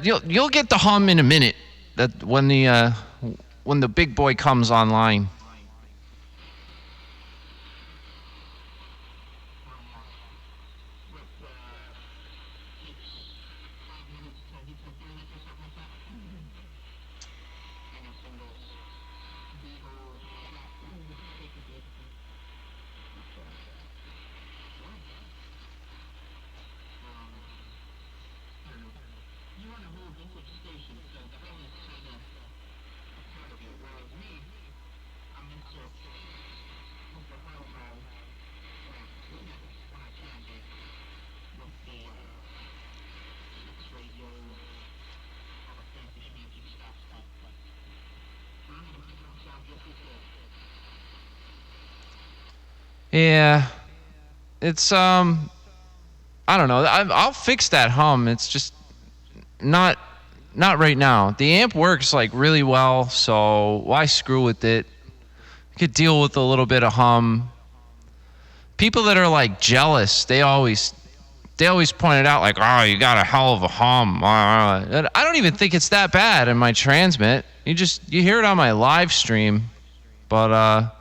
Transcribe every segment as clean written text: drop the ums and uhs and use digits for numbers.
You'll get the hum in a minute. That when the big boy comes online. Yeah, it's I don't know. I'll fix that hum. It's just not right now. The amp works like really well, so why screw with it? You could deal with a little bit of hum. People that are like jealous, they always point it out like, oh, you got a hell of a hum. I don't even think it's that bad in my transmit. You hear it on my live stream, but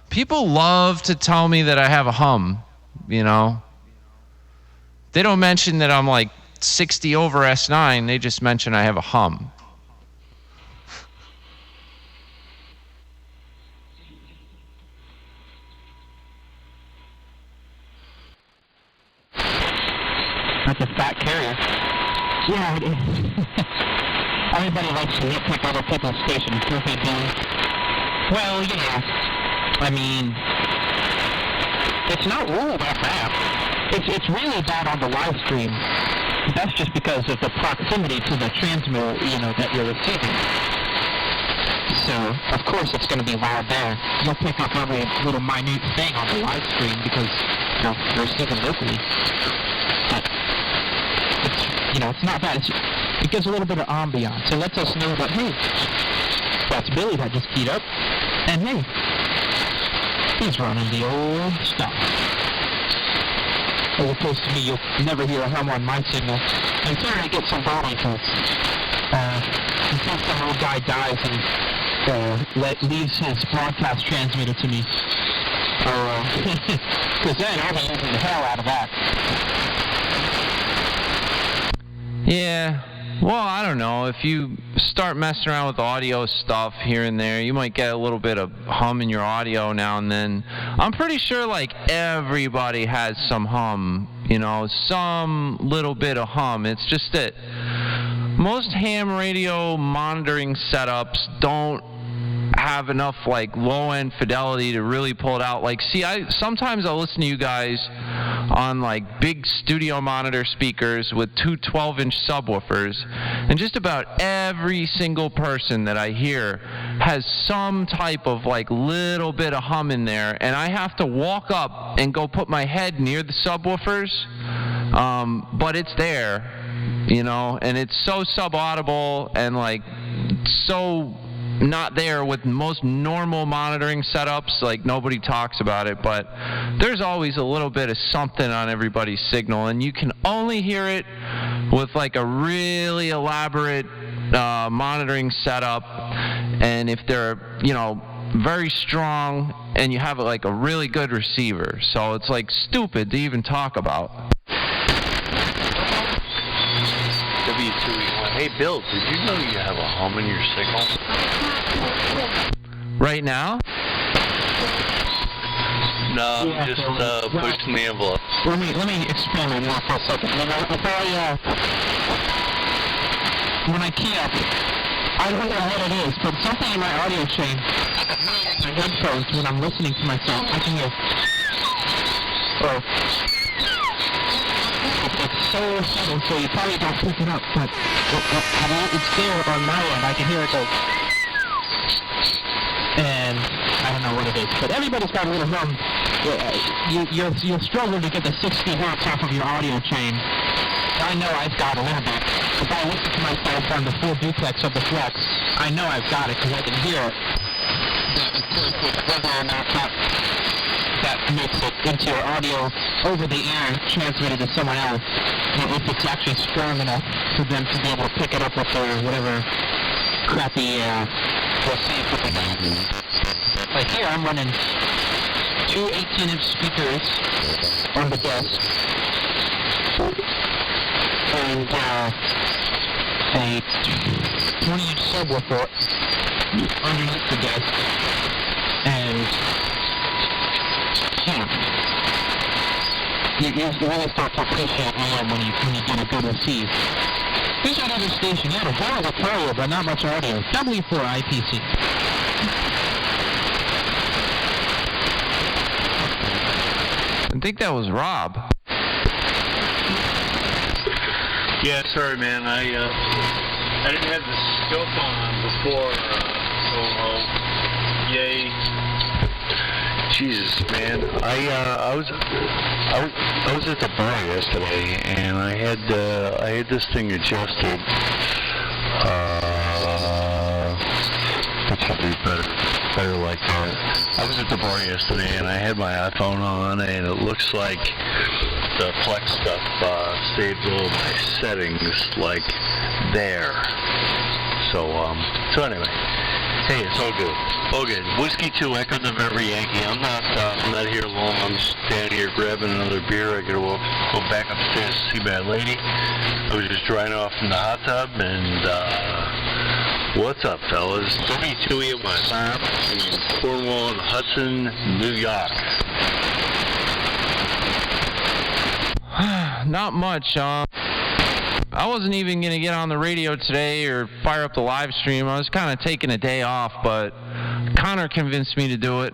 people love to tell me that I have a hum, you know. They don't mention that I'm like 60 over S9. They just mention I have a hum. That's a fat carrier. Yeah, it is. Everybody likes to nitpick other people's stations, don't they, Billy? Well, I mean, it's not really that bad. It's really bad on the live stream. That's just because of the proximity to the transmitter, that you're receiving. So, of course, it's going to be loud there. You'll pick up every little minute thing on the live stream because you're receiving locally. But it's not bad. It gives a little bit of ambiance. It lets us know that, hey, that's Billy that just keyed up. And hey, he's running the old stuff. As opposed to me, you'll never hear a hum on my signal. Until I get some body because until some old guy dies and leaves his broadcast transmitter to me. Because then I'll be using the hell out of that. Yeah. Well, I don't know. If you start messing around with audio stuff here and there, you might get a little bit of hum in your audio now and then. I'm pretty sure, like, everybody has some hum, some little bit of hum. It's just that most ham radio monitoring setups don't have enough, like, low-end fidelity to really pull it out. Like, see, sometimes I'll listen to you guys on, like, big studio monitor speakers with two 12-inch subwoofers, and just about every single person that I hear has some type of, like, little bit of hum in there, and I have to walk up and go put my head near the subwoofers, but it's there, and it's so subaudible and, like, so not there with most normal monitoring setups. Like, nobody talks about it, but there's always a little bit of something on everybody's signal, and you can only hear it with like a really elaborate monitoring setup, and if they're very strong and you have like a really good receiver. So it's like stupid to even talk about. W2BTK. Hey, Bill, did you know you have a hum in your signal? Right now? No, yeah, just pushing the envelope. Let me experiment more for a second. When I key up, I don't know what it is, but something in my audio chain, my headphones, when I'm listening to myself, I can hear. It's so subtle, so you probably don't pick it up, but it's there on my end. I can hear it go. And I don't know what it is, but everybody's got a little hum. You'll struggle to get the 60 hertz off of your audio chain. I know I've got a little bit. If I listen to myself on the full duplex of the Flex, I know I've got it because I can hear it. But of course, with whether or not that that makes it into your audio over the air and transmitted to someone else, if it's actually strong enough for them to be able to pick it up with their whatever crappy receiver they got. Like here, I'm running two 18-inch speakers on the desk, and a 20-inch subwoofer underneath the desk, and you really start to appreciate AM when you get a good receive. Here's that other station. You had a hell of a carrier, but not much audio. W4IPC. I think that was Rob. Yeah, sorry, man. I didn't have the scope on before, so yay. Jesus, man. I was at the bar yesterday, and I had this thing adjusted. That's probably better like that. I was at the bar yesterday, and I had my iPhone on, and it looks like the Flex stuff saved all of my settings, like, there. So anyway, hey, it's all good. All good. Whiskey 2, Echo November Yankee. I'm not here long. I'm just down here grabbing another beer. I gotta go back upstairs to see my lady. I was just drying off in the hot tub, and what's up, fellas? W2E West in Cornwall and Hudson, New York. Not much. I wasn't even going to get on the radio today or fire up the live stream. I was kind of taking a day off, but Connor convinced me to do it.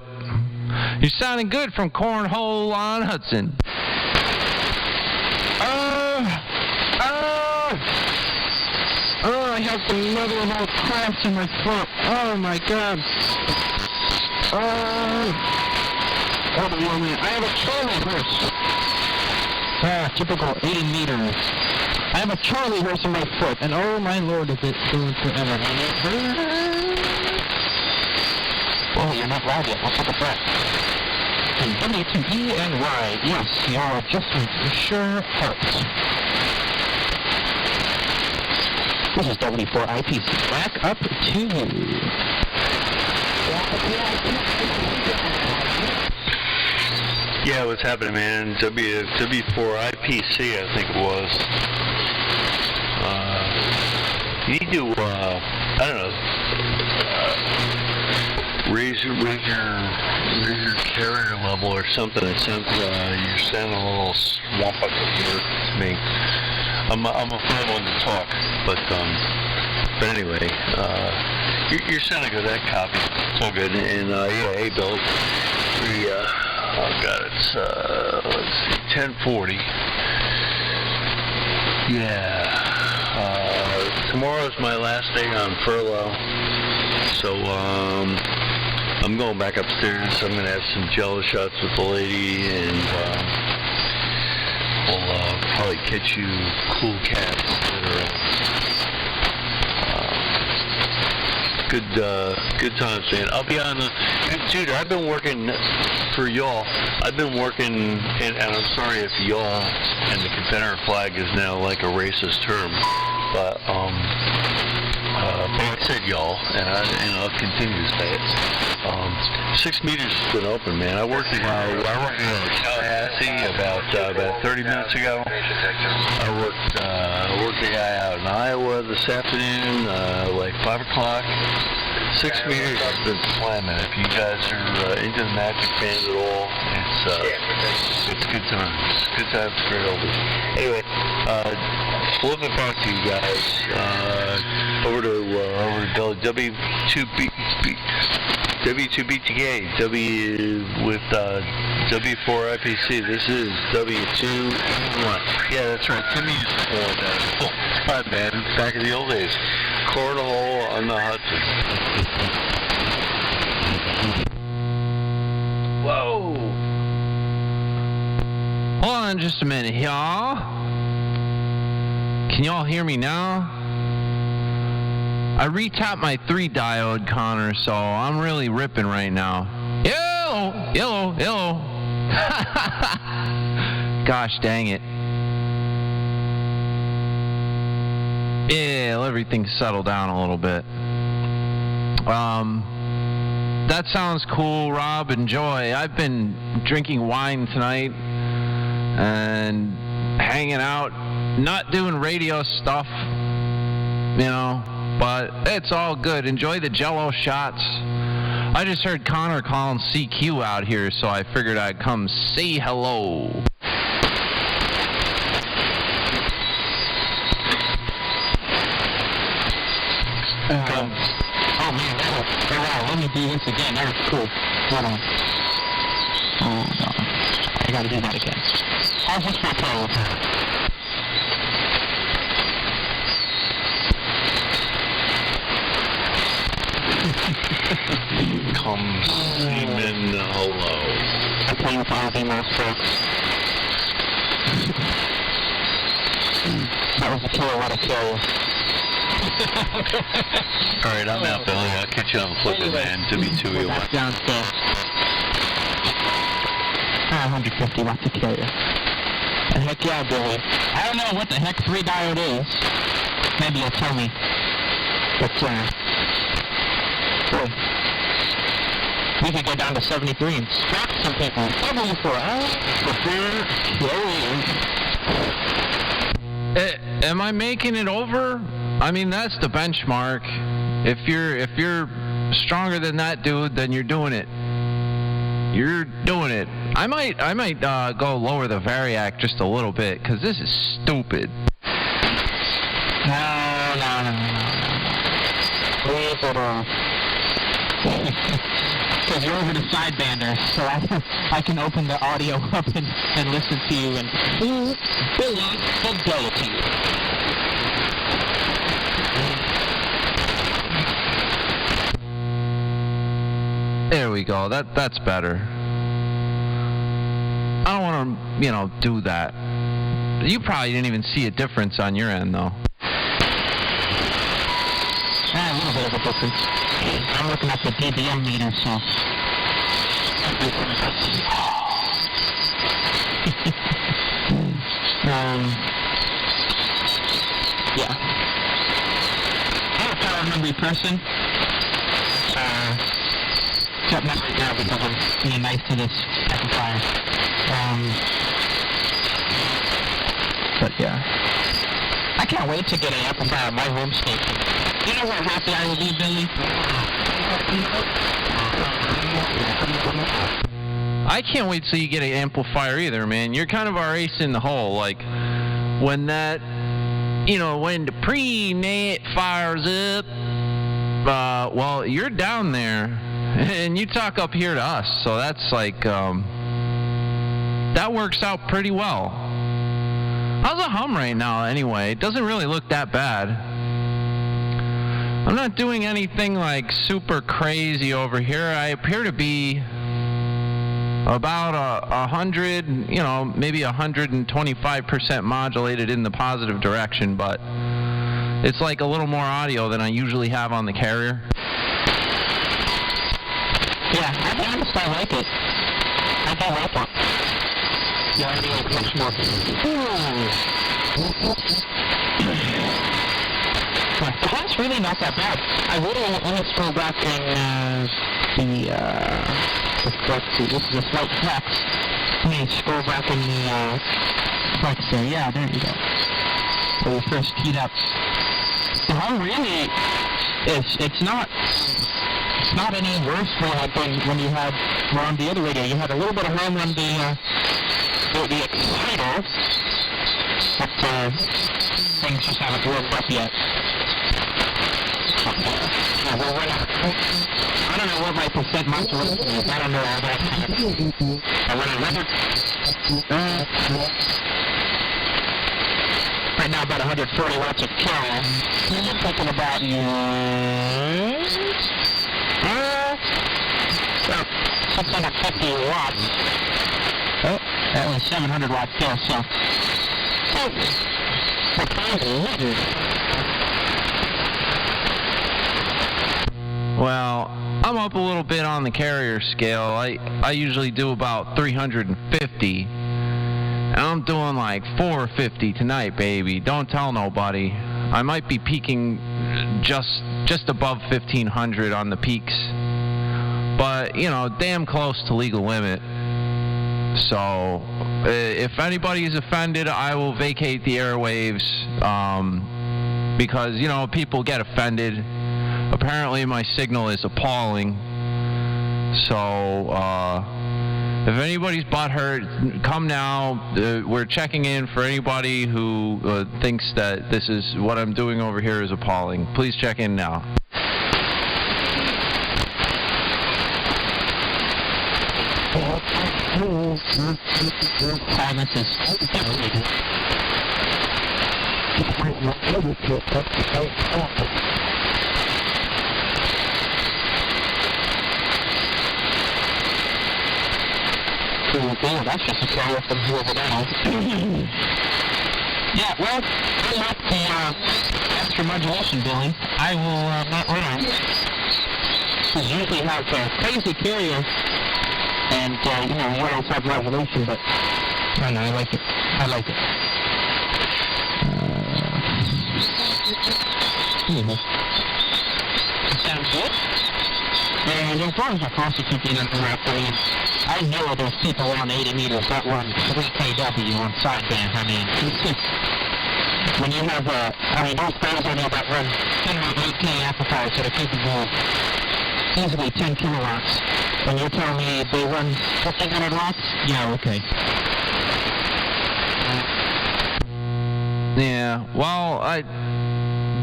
You're sounding good from Cornhole on Hudson. I have some mother-of-all cramps in my foot. Oh, my God. I have a Charlie horse. Typical 80 meters. I have a Charlie horse in my foot, and oh my Lord, is it going forever. And it hurts. Oh, you're not loud yet. What's up with that? And W2E and Y. Yes, your adjustment sure hurts. This is W4IPC. Back up to you. Yeah, what's happening, man? W4IPC, I think it was. You need to, I don't know, raise your carrier level or something. It sounds, you're sounding a little swampy here to me. I'm a fun one to talk, but anyway, you're sounding good. That copy, it's all good. And yeah, hey, Bill, oh God, it's let's see, 10:40. Yeah. Tomorrow's my last day on furlough, so I'm going back upstairs. I'm gonna have some Jello shots with the lady, and we'll probably catch you cool cats later on. Good times, man. I'll be on the dude. I've been working for y'all. I've been working, and I'm sorry if y'all and the Confederate flag is now like a racist term, but I said y'all, and I'll continue to say it. 6 meters has been open, man. I worked in Tallahassee about 30 minutes ago. I worked a guy out in Iowa this afternoon, like 5 o'clock. 6 meters has been slamming. If you guys are into the Magic Band at all, it's good times. Good times for elders. Anyway, flipping back to you guys, over to W2BTK, with W4IPC. This is W2E1. Yeah, that's right. Timmy used to call it that. Oh, my bad. Back in the old days. Cornhole on the Hudson. Whoa! Hold on just a minute, y'all. Can y'all hear me now? I retapped my 3-diode, Connor, so I'm really ripping right now. Hello! Gosh dang it. Yeah, everything settled down a little bit. That sounds cool, Rob. Enjoy. I've been drinking wine tonight and hanging out, not doing radio stuff, you know, but it's all good. Enjoy the Jell-O shots. I just heard Connor calling CQ out here, so I figured I'd come say hello. Oh man, wow, let me do this again. That was cool. Hold on. Oh no, I gotta do that again. How's this for a Come seaman hello. I'm playing with all the email strokes. That was a killer, what a carrier. Alright, I'm out, Billy. I'll catch you on the flip of the end. W2BTK. Downstairs. 150 watts a carrier. And heck yeah, Billy. I don't know what the heck 3 diode is. Maybe you'll tell me. But, boy. We could go down to 73 and scrap some people. Am I making it over? I mean, that's the benchmark. If you're stronger than that dude, then you're doing it. You're doing it. I might go lower the variac just a little bit, because this is stupid. No. Leave it off. Because you're over the sidebander, so I can open the audio up and listen to you and Billy fidelity. There we go. That's better. I don't want to, do that. You probably didn't even see a difference on your end, though. A little bit of a difference. I'm looking at the dBm meter, so... yeah. I'm a power hungry person. Except not right now because I'm being nice to this amplifier. But yeah. I can't wait to get an amplifier on my home station. You know how happy I will be, Billy? I can't wait till you get an amplifier either, man. You're kind of our ace in the hole. Like, when that, when the pre-net fires up, well, you're down there, and you talk up here to us. So that's like, that works out pretty well. How's the hum right now, anyway? It doesn't really look that bad. I'm not doing anything like super crazy over here. I appear to be about 100, maybe 125% modulated in the positive direction, but it's like a little more audio than I usually have on the carrier. Yeah, I'll be honest, I like it. I do like it. Yeah, I need much more. The hand's really not that bad. I really want to scroll back in let's see, this is a slight flex. Let me scroll back in the flex there. Yeah, there you go. When we first keyed up. The hum really is, it's not any worse than when you had on the other radio. You had a little bit of hum on the exciter, but things just haven't warmed up yet. I don't know what my percent modulation is. I don't know all that. I run another. Right now, about 140 watts of carrier. I'm thinking about 650 watts. Oh, that was 700 watts there, so. Well, I'm up a little bit on the carrier scale. I usually do about 350, and I'm doing like 450 tonight, baby. Don't tell nobody. I might be peaking just above 1,500 on the peaks, but you know, damn close to legal limit. So if anybody is offended, I will vacate the airwaves, because you know, people get offended. Apparently my signal is appalling. So if anybody's butthurt, come now. We're checking in for anybody who thinks that this is what I'm doing over here is appalling. Please check in now. Silence is oh, that's just a carrier from here to now. Yeah, well, I like the extra modulation, Billy. I will not run. Because you usually have crazy carrier, and you know, you always have modulation, but I know, I like it. I like it. Sounds good. And as long as you're constantly under wrap, I know there's people on 80 meters that run 3 kW on sideband. I mean, it's just, when you have, those guys I know that run 10 amplifiers that are capable of easily 10 kilowatts. When you're telling me they run 1,500 watts? Yeah, okay. Yeah, well,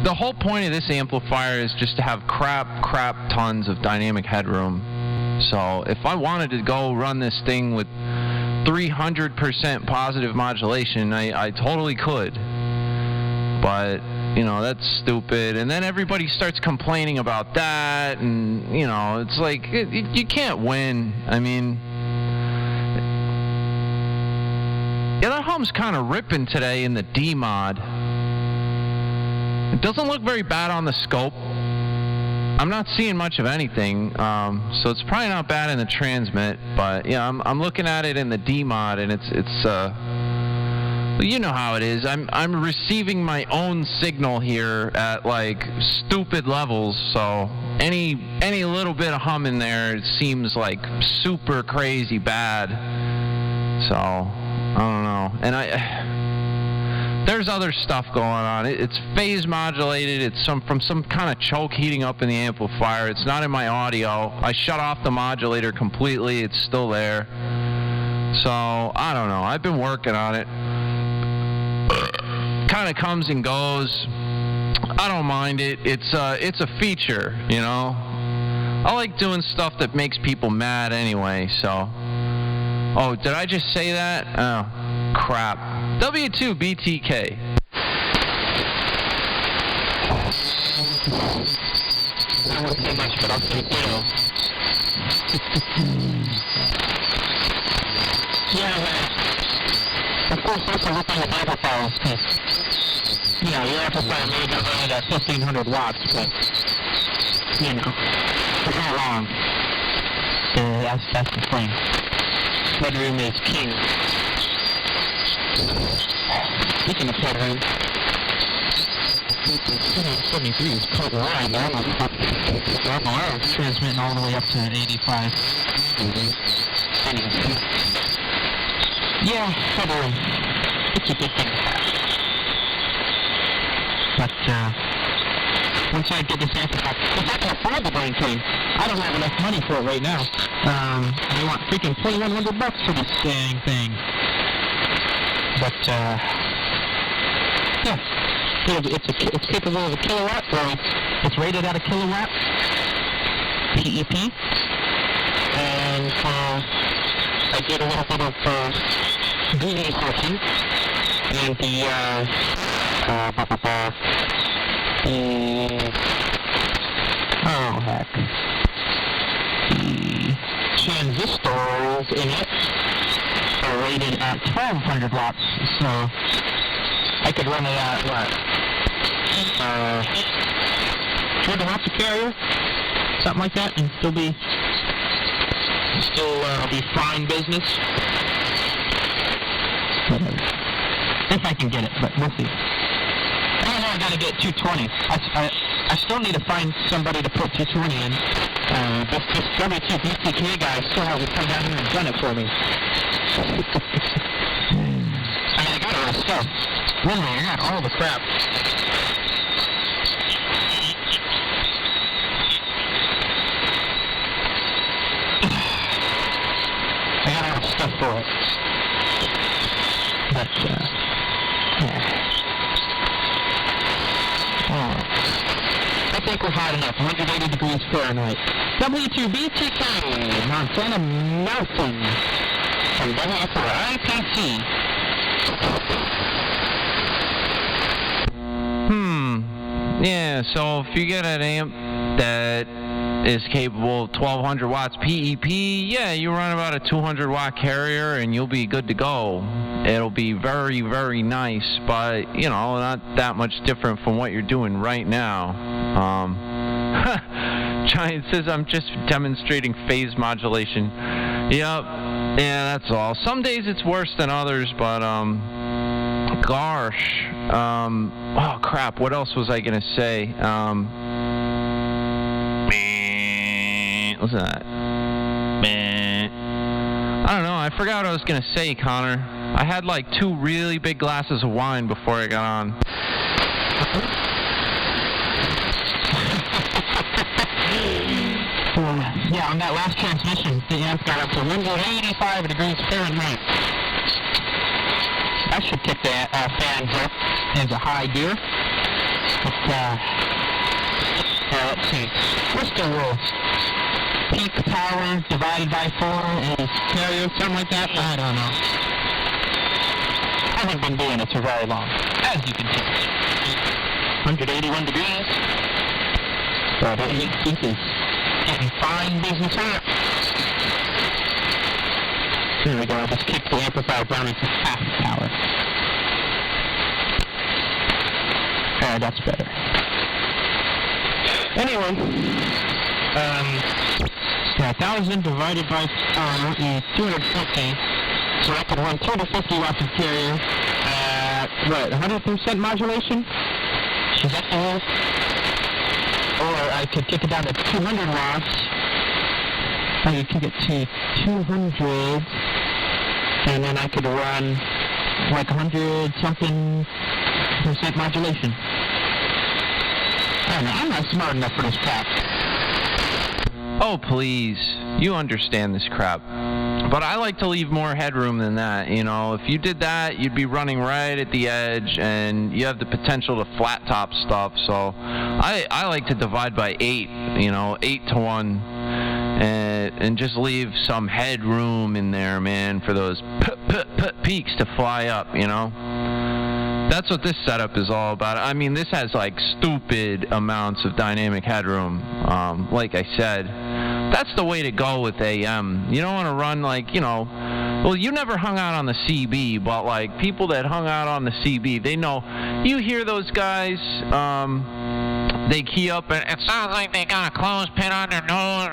the whole point of this amplifier is just to have crap tons of dynamic headroom. So if I wanted to go run this thing with 300% positive modulation, I totally could. But, you know, that's stupid. And then everybody starts complaining about that, and, you know, it's like, you can't win. I mean, yeah, that hum's kind of ripping today in the D mod. It doesn't look very bad on the scope. I'm not seeing much of anything, so it's probably not bad in the transmit. But yeah, I'm looking at it in the D mod, and it's you know how it is. I'm receiving my own signal here at like stupid levels, so any little bit of hum in there, it seems like super crazy bad. So I don't know, and there's other stuff going on. It's phase modulated. It's from some kind of choke heating up in the amplifier. It's not in my audio. I shut off the modulator completely. It's still there. So I don't know. I've been working on it. Kind of comes and goes. I don't mind it. It's a feature, you know. I like doing stuff that makes people mad anyway. So, oh, did I just say that? Oh, crap. W2BTK. I won't say much, but I'll say ditto. Yeah, of course, that's a look on the amplifiers, because, you know, your amplifier may be running at 1,500 watts, but, you know, it's not wrong. That's the thing. Headroom is king. Speaking of headroom, 73 is quite wide, man. I was transmitting all the way up to 85. Yeah, headroom. It's a good thing. But, once I get this amplifier, because I can afford the dang thing. I don't have enough money for it right now. I want freaking $2,100 for this dang thing. But, yeah, it's capable of a kilowatt, or it's rated at a kilowatt, PEP, and I did a little bit of Google searching, and the transistors in it are rated at 1,200 watts, so I could run it at, what, 2.5 carrier, something like that, and still be fine business. Whatever. If I can get it, but we'll see. I know I gotta get 220. I still need to find somebody to put 220 in. This W2BTK guy still hasn't come down here and done it for me. I mean, I got all the stuff. Really, I got all the crap. I got all the stuff for it. But, yeah. I think we're hot enough. 180 degrees Fahrenheit. W2BTK, Montana Mountain, from W4IPC. Yeah, so if you get an amp that is capable of 1200 watts PEP, yeah, you run about a 200 watt carrier and you'll be good to go. It'll be very, very nice, but, you know, not that much different from what you're doing right now. Giant says I'm just demonstrating phase modulation. Yep, yeah, that's all. Some days it's worse than others, but, gosh, oh crap, what else was I gonna say? What's that? I don't know, I forgot what I was gonna say, Connor. I had like 2 really big glasses of wine before I got on. Yeah, on that last transmission, the amp got up to 185 degrees Fahrenheit. I should kick the fans up into high gear. But, let's see. What's the rule? Peak power divided by 4 is carrier, something like that? I don't know. I haven't been doing it for very long, as you can see. 181 degrees. But this is getting fine business out. There we go, I'll just kick the amplifier down into half power. That's better. Anyway, 1,000 divided by 4 is 250, so I could run 250 watts of carrier at, 100% modulation? Is that the rule? Or I could kick it down to 200 watts. I could kick it to 200, and then I could run like 100-something% modulation. I don't know, I'm not smart enough for this crap. Oh, please. You understand this crap. But I like to leave more headroom than that. You know, if you did that, you'd be running right at the edge, and you have the potential to flat top stuff. So I like to divide by 8, 8 to 1, and just leave some headroom in there, man, for those peaks to fly up, That's what this setup is all about. I mean, this has like stupid amounts of dynamic headroom. Like I said, that's the way to go with AM. You don't want to run like, well, you never hung out on the CB, but like people that hung out on the CB, they know. You hear those guys, they key up and it sounds like they got a clothespin on their nose.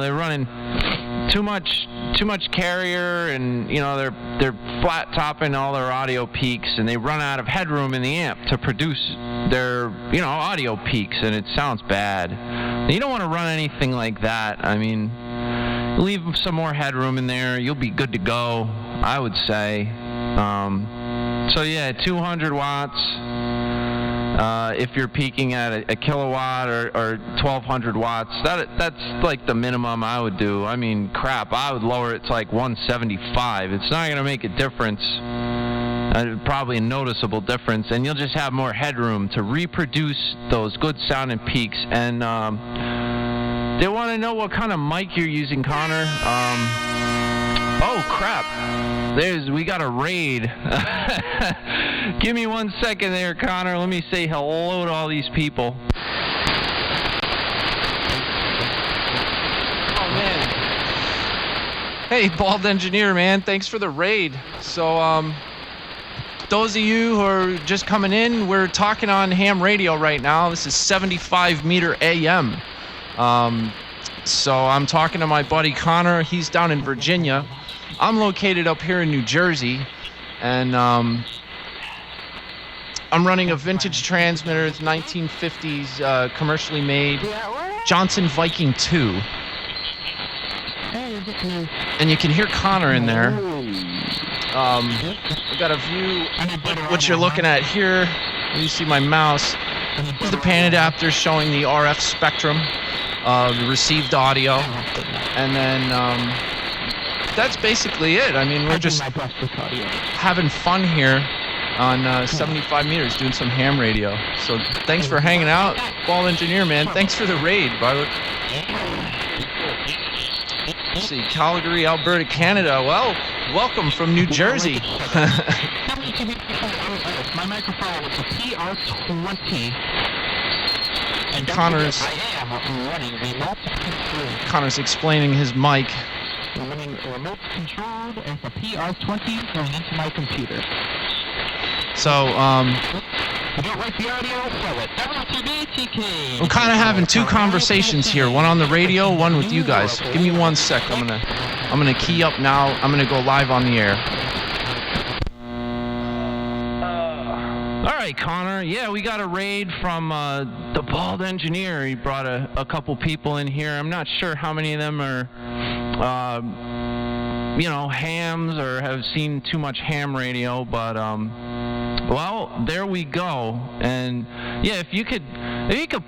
They're running too much carrier, and they're flat topping all their audio peaks, and they run out of headroom in the amp to produce their audio peaks, and it sounds bad. You don't want to run anything like that. I mean, leave some more headroom in there, you'll be good to go, I would say. So yeah, 200 watts. If you're peaking at a kilowatt or 1,200 watts, that's like the minimum I would do. I mean, crap, I would lower it to like 175. It's not going to make a difference, probably a noticeable difference, and you'll just have more headroom to reproduce those good sounding peaks. And they want to know what kind of mic you're using, Connor. Oh crap! We got a raid. Give me 1 second there, Connor. Let me say hello to all these people. Oh man! Hey, Bald Engineer, man. Thanks for the raid. So, those of you who are just coming in, we're talking on ham radio right now. This is 75 meter AM. So I'm talking to my buddy Connor. He's down in Virginia. I'm located up here in New Jersey, and I'm running a vintage transmitter. It's 1950s, commercially made Johnson Viking 2. And you can hear Connor in there. I've got a view, what you're looking at here. You see my mouse. This is the pan adapter showing the RF spectrum, the received audio. And then that's basically it. I mean, we're just having fun here on 75 meters doing some ham radio. So thanks for hanging out, Bald Engineer, man. Thanks for the raid, brother. Let's see, Calgary, Alberta, Canada. Well, welcome from New Jersey. My microphone is a PR20. And Connor's explaining his mic. Running remote controlled as a PR20 going into my computer. So, You don't like the audio? Sell it. W2BTK. I'm kind of having two conversations here. One on the radio, one with you guys. Give me 1 sec. I'm gonna key up now. I'm gonna go live on the air. All right, Connor. Yeah, we got a raid from the Bald Engineer. He brought a couple people in here. I'm not sure how many of them are, hams or have seen too much ham radio, but well, there we go. And yeah, if you could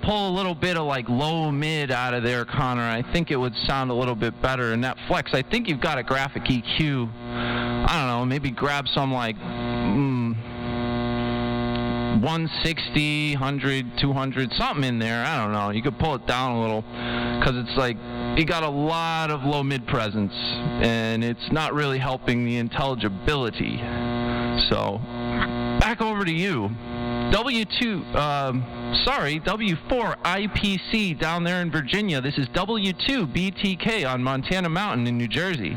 pull a little bit of like low mid out of there, Connor, I think it would sound a little bit better. And that flex, I think you've got a graphic EQ. I don't know, maybe grab some like 160, 100, 200, something in there. I don't know. You could pull it down a little because it's like you got a lot of low mid presence and it's not really helping the intelligibility. So back over to you. W4IPC down there in Virginia. This is W2BTK on Montana Mountain in New Jersey.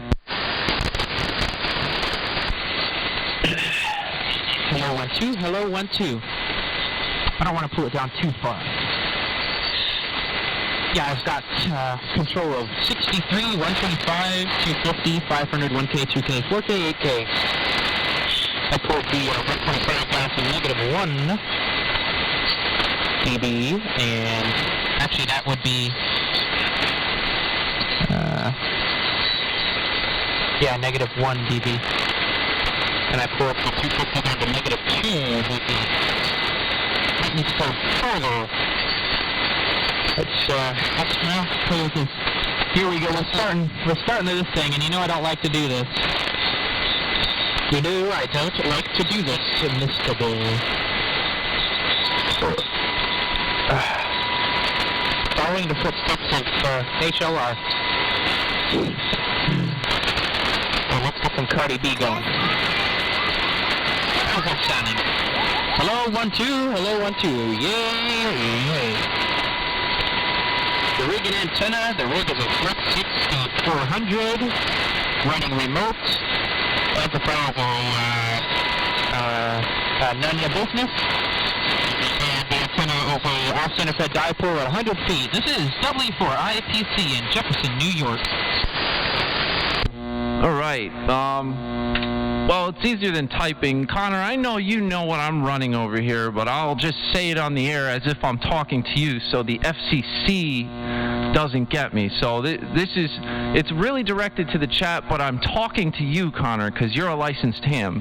Hello, 1 2. Hello, 1 2. I don't want to pull it down too far. Yeah, I've got control of 63, 125, 250, 500, 1K, 2K, 4K, 8K. I pulled the 1.5 down to -1 dB, and actually that would be -1 dB. And I pull up the 250 down to -2 dB. Let me go further. Here we go. We're starting this thing, and you know I don't like to do this. You know I don't like to do this, Mr. Bull. Following the footsteps of HLR. So let's get some Cardi B going. How's that sounding? Hello, 1 2. Hello, 1 2. Yay! The rig and antenna. The rig is a Flex 6400, running remote. Amplifiers are Nunya business. And the antenna is a off-center fed dipole at 100 feet. This is W4IPC in Jefferson, New York. All right. Well, it's easier than typing. Connor, I know you know what I'm running over here, but I'll just say it on the air as if I'm talking to you so the FCC doesn't get me. So it's really directed to the chat, but I'm talking to you, Connor, because you're a licensed ham.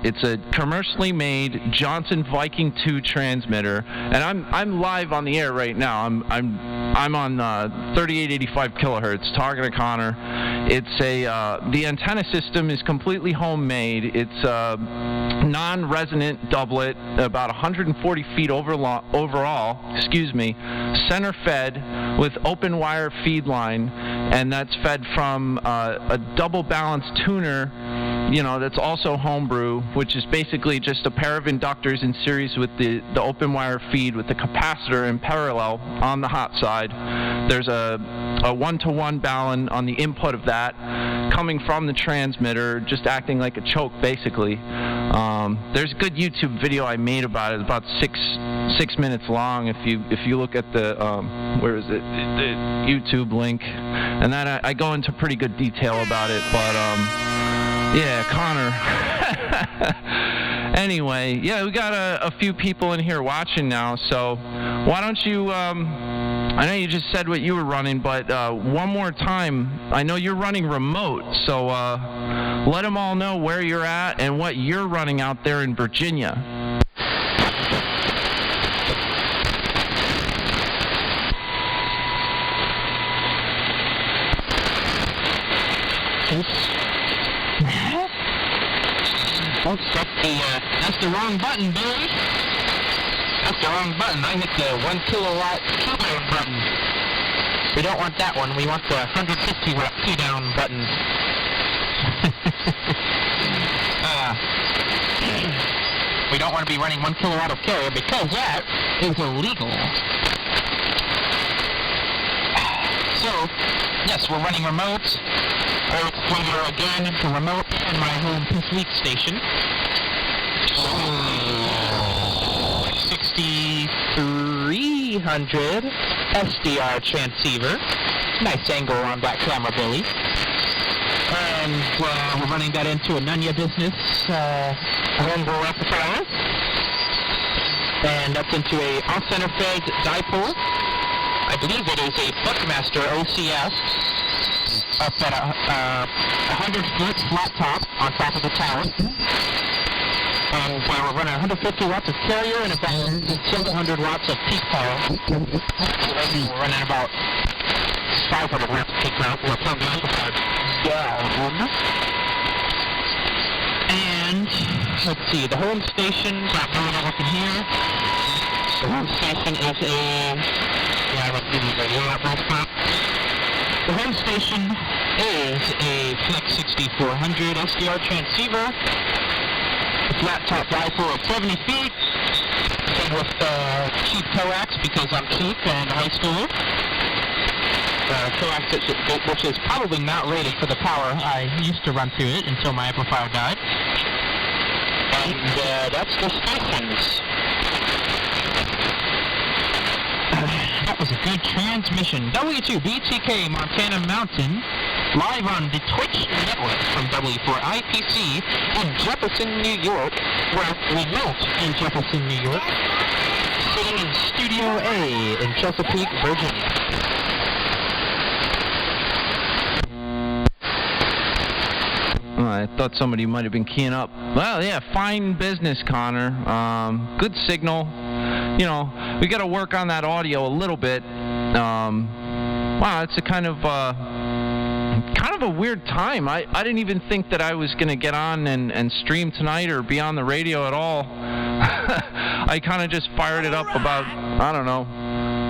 It's a commercially made Johnson Viking 2 transmitter, and I'm live on the air right now. I'm on 3885 kilohertz talking to Connor. It's the antenna system is completely homemade. It's a non-resonant doublet, about 140 feet overall, center fed with open wire feed line, and that's fed from a double balanced tuner, that's also homebrew, which is basically just a pair of inductors in series with the open wire feed with the capacitor in parallel on the hot side. There's a 1-to-1 balun on the input of that coming from the transmitter, just acting like a choke basically. There's a good YouTube video I made about it. It's about six minutes long. If you look at the where is it? The YouTube link, and that I go into pretty good detail about it. But yeah, Connor. Anyway, yeah, we got a few people in here watching now. So why don't you? I know you just said what you were running, but one more time. I know you're running remote, so let them all know where you're at and what you're running out there in Virginia. Oops, that's the wrong button, Billy. That's the wrong button. I hit the 1 kilowatt keydown button. We don't want that one. We want the 150 watt keydown button. We don't want to be running 1 kilowatt of carrier because that is illegal. So, yes, we're running remote. I'll explain here again the remote and my home Pissleak station. 6300 SDR transceiver. Nice angle on that camera, Billy. And we're running that into a Nunya business homebrew amplifier. And that's into a off-center fed dipole. I believe it is a Buckmaster OCS up at a 100-foot flat top on top of the tower. And we're running 150 watts of carrier and about 700 watts of peak power. We're running about 500 watts of peak power. We're plugging amplifier down. And let's see, the home station, got no network in here. The home station is a The home station is a Flex 6400 SDR transceiver, a flat top dipole of 70 feet, and with cheap coax because I'm cheap and high schooler. Coax which is probably not rated for the power I used to run through it until my amplifier died. And that's the stations. That was a good transmission. W2BTK Montana Mountain, live on the Twitch network from W4IPC in Jefferson, New York, well, remote in Jefferson, New York, sitting in Studio A in Chesapeake, Virginia. I thought somebody might have been keying up. Well, yeah, fine business, Connor. Good signal. You know, we got to work on that audio a little bit. Wow, it's a kind of a weird time. I didn't even think that I was going to get on and stream tonight or be on the radio at all. I kind of just fired it up about, I don't know,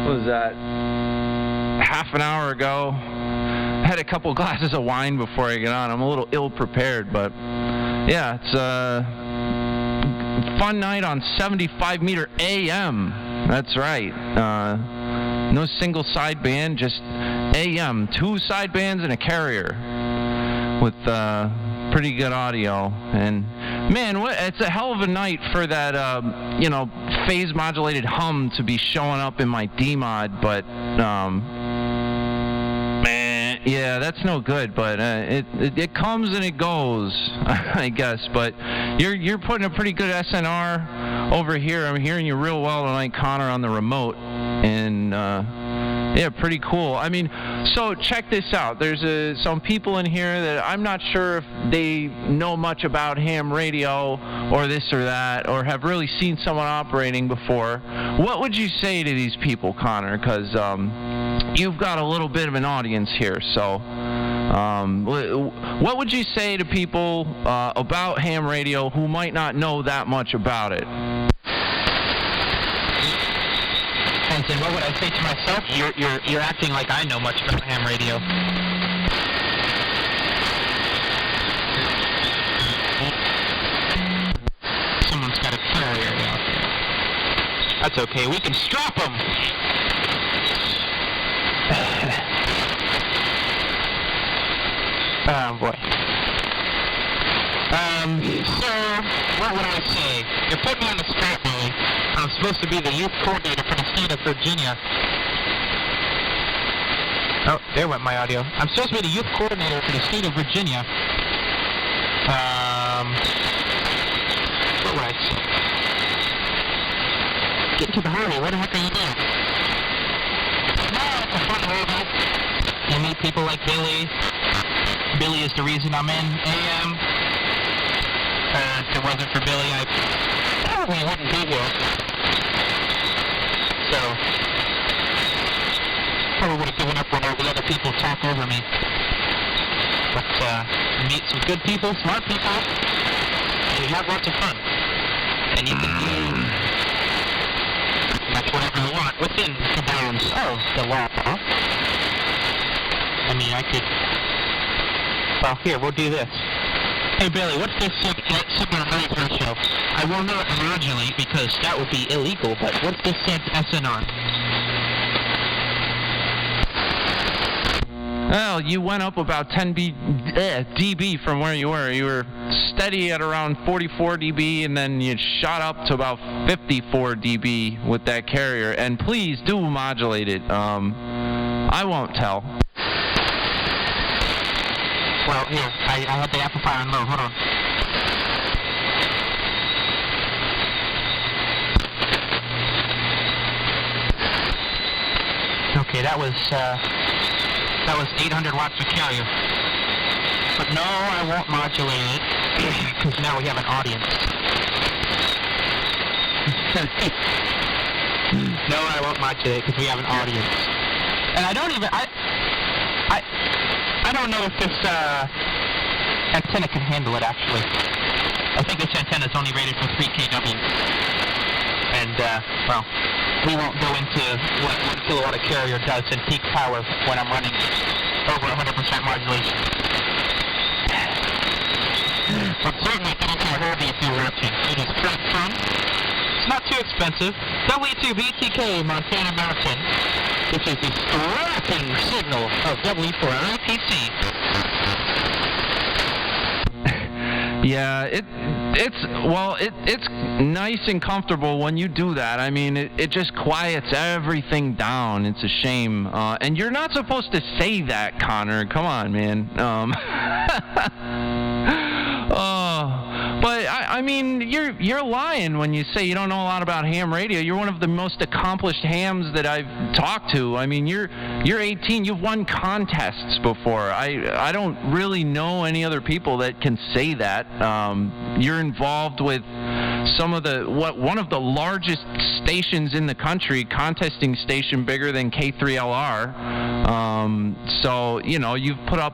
what was that, half an hour ago. Had a couple glasses of wine before I get on. I'm a little ill-prepared, but yeah, it's a fun night on 75 meter AM. That's right. No single sideband, just AM. 2 sidebands and a carrier with pretty good audio. And man, it's a hell of a night for that, phase modulated hum to be showing up in my D-Mod, but yeah, that's no good, but it comes and it goes, I guess. But you're putting a pretty good SNR over here. I'm hearing you real well tonight, Connor, on the remote, and yeah, pretty cool. I mean, so check this out. There's some people in here that I'm not sure if they know much about ham radio or this or that, or have really seen someone operating before. What would you say to these people, Connor? Because you've got a little bit of an audience here, so what would you say to people about ham radio who might not know that much about it? And then what would I say to myself? You're acting like I know much about ham radio. Someone's got a carrier out there. That's okay, we can strap them! Oh boy. So, what would I say? You're putting me on the spot, Billy. I'm supposed to be the youth coordinator for the state of Virginia. Oh, there went my audio. I'm supposed to be the youth coordinator for the state of Virginia. What would I say? Get to the hurry. What the heck are you doing? No, it's a fun radio. You meet people like Billy. Billy is the reason I'm in AM. If it wasn't for Billy, I probably wouldn't be here. So, probably would have given up when all the other people talk over me. But, meet some good people, smart people, and you have lots of fun. And you can do much whatever you want within the bounds of the law. I mean, I could... Well, here, we'll do this. Hey, Billy, what's this signal noise ratio? I will not modulate because that would be illegal, but what's this SNR? Well, you went up about 10 dB from where you were. You were steady at around 44 dB, and then you shot up to about 54 dB with that carrier. And please do modulate it. I won't tell. Well, here, I had the amplifier on low. Hold on. Okay, that was 800 watts of carrier. But no, I won't modulate it, because now we have an audience. No, I won't modulate it, because we have an audience. And I don't even, I don't know if this antenna can handle it, actually. I think this antenna is only rated for 3 kW. And, well, we won't go into what 1 kilowatt of carrier does in peak power when I'm running over 100% modulation. But certainly get into a hobby if you're watching. It is quite fun. It's not too expensive. W2BTK Montana Mountain, which is the strapping signal of W4IPC. Yeah, it's nice and comfortable when you do that. I mean, it just quiets everything down. It's a shame. And you're not supposed to say that, Connor. Come on, man. But I mean, you're lying when you say you don't know a lot about ham radio. You're one of the most accomplished hams that I've talked to. I mean, you're 18. You've won contests before. I don't really know any other people that can say that. You're involved with one of the largest stations in the country, contesting station bigger than K3LR. So, you know, you've put up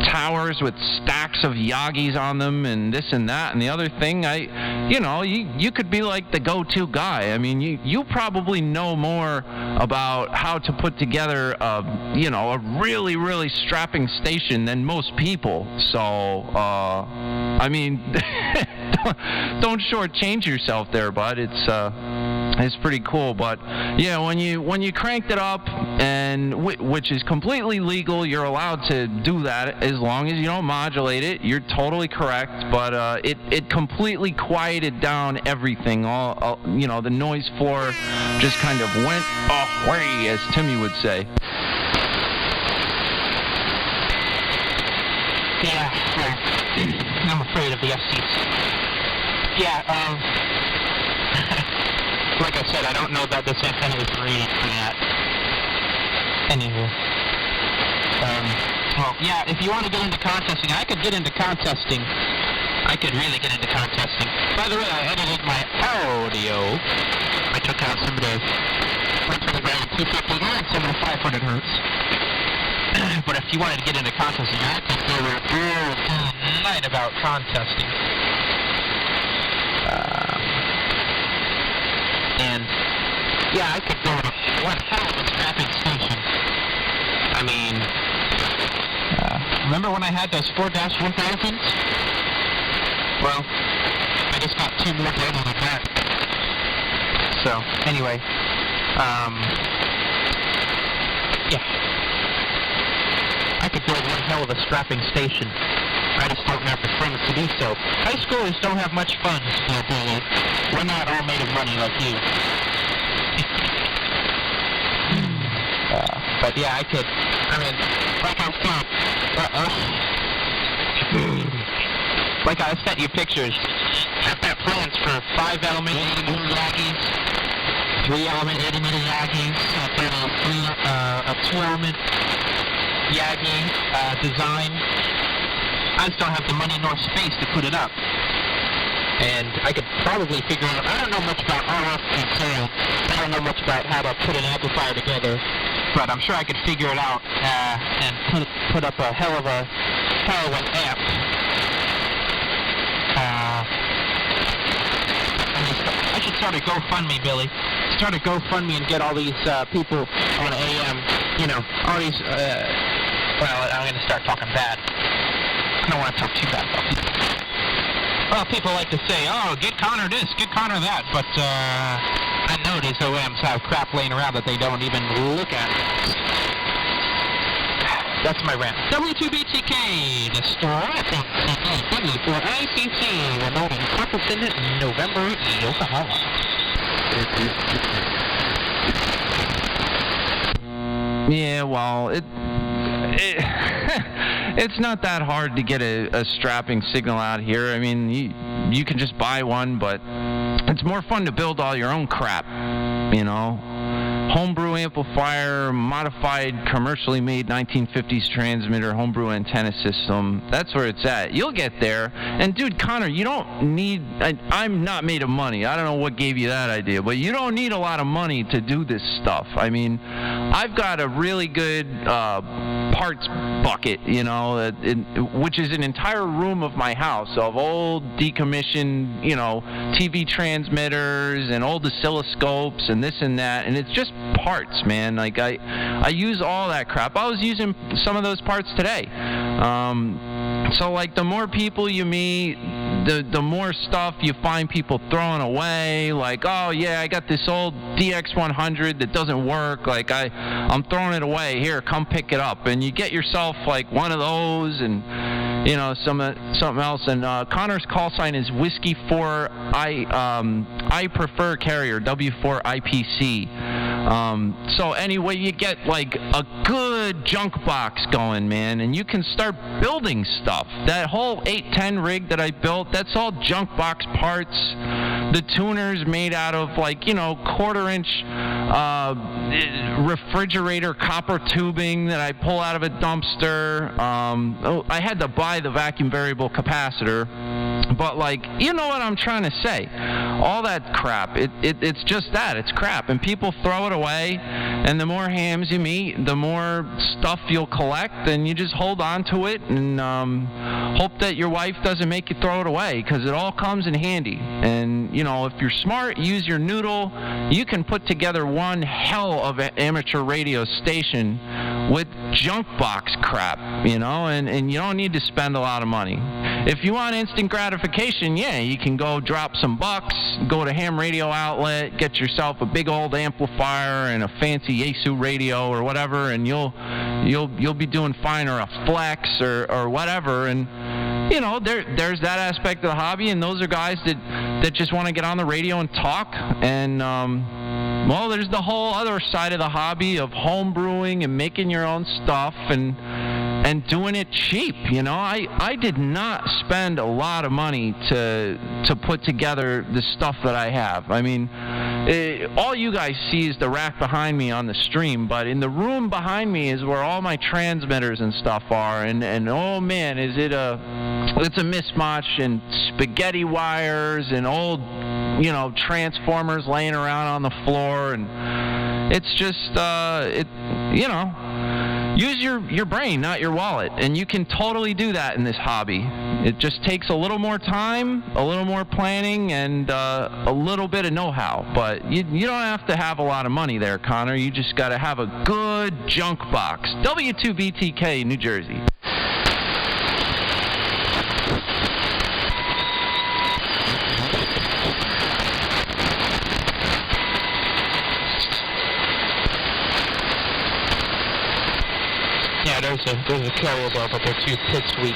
towers with stacks of Yagis on them and this and that and the other thing. You could be like the go-to guy. I mean, you probably know more about how to put together a really, really strapping station than most people. So, I mean, don't shortchange yourself there, bud. It's pretty cool. But yeah, when you cranked it up, and which is completely legal, you're allowed to do that as long as you don't modulate it. You're totally correct. But it completely quieted down everything. All the noise floor just kind of went away, as Timmy would say. Yeah, I'm afraid of the FCC. Yeah, like I said, I don't know that this antenna is rated for that. Anywho. Well, yeah, if you want to get into contesting, I could get into contesting. I could really get into contesting. By the way, I edited my audio. I took out some of the 259, some of the 500 hertz. But if you wanted to get into contesting, I could go all night about contesting. And, yeah, I could go to one hell of a strapping station. I mean, remember when I had those 4-1000s? Well, I just got 2 more data than that. So, anyway, yeah. I could build one hell of a strapping station. I just don't have the funds to do so. High schoolers don't have much funds, Billy. We're not all made of money like you. But yeah, I could. I mean, like I said, like I sent you pictures. I've got plans for 5-element 80mm Yagis, 3-element 80mm Yagis, a 2-element Yagi design. I just don't have the money nor space to put it up. And I could probably figure out, I don't know much about RF and sound. I don't know much about how to put an amplifier together, but I'm sure I could figure it out and put up a hell of an amp. I should start a GoFundMe, Billy. Start a GoFundMe and get all these people on AM, all these, well, I'm going to start talking bad. I don't want to talk too bad about people. Well, people like to say, oh, get Connor this, get Connor that, but I know these OMs have crap laying around that they don't even look at. That's my rant. W2BTK, the store, W4IPC, remote conference in November, Yokohama. Yeah, well, it's not that hard to get a strapping signal out here. I mean, you can just buy one, but it's more fun to build all your own crap, Homebrew amplifier, modified, commercially made 1950s transmitter, homebrew antenna system. That's where it's at. You'll get there. And, dude, Connor, you don't need... I'm not made of money. I don't know what gave you that idea, but you don't need a lot of money to do this stuff. I mean, I've got a really good parts bucket, which is an entire room of my house of old decommissioned, TV transmitters and old oscilloscopes and this and that, and it's just parts, man. Like I use all that crap. I was using some of those parts today. So like the more people you meet, the more stuff you find people throwing away. Like, oh yeah, I got this old DX100 that doesn't work. Like I'm throwing it away. Here, come pick it up. And you get yourself like one of those and something else. And Connor's call sign is Whiskey 4 I prefer carrier, W4IPC. So anyway, you get like a good junk box going, man, and you can start building stuff. That whole 810 rig that I built, that's all junk box parts. The tuner's made out of like, 1/4-inch refrigerator copper tubing that I pull out of a dumpster. I had to buy the vacuum variable capacitor. But, like, you know what I'm trying to say. All that crap, it's just that. It's crap. And people throw it away. And the more hams you meet, the more stuff you'll collect. And you just hold on to it and hope that your wife doesn't make you throw it away. Because it all comes in handy. And, if you're smart, use your noodle. You can put together one hell of an amateur radio station with junk box crap, and you don't need to spend a lot of money. If you want instant gratification, yeah, you can go drop some bucks, go to ham radio outlet, get yourself a big old amplifier and a fancy Yaesu radio or whatever, and you'll be doing fine, or a flex or whatever. And there's that aspect of the hobby, and those are guys that just want to get on the radio and talk. And well, there's the whole other side of the hobby of home brewing and making your own stuff and doing it cheap. I did not spend a lot of money to put together the stuff that I have. I mean, all you guys see is the rack behind me on the stream, but in the room behind me is where all my transmitters and stuff are, and oh man, it's a mismatch, and spaghetti wires and old transformers laying around on the floor, and it's just use your brain, not your wallet, and you can totally do that in this hobby. It just takes a little more time, a little more planning, and a little bit of know-how, but you don't have to have a lot of money there, Connor. You just got to have a good junk box. W2BTK, New Jersey. There's a carrier there, but they're too pissed weak.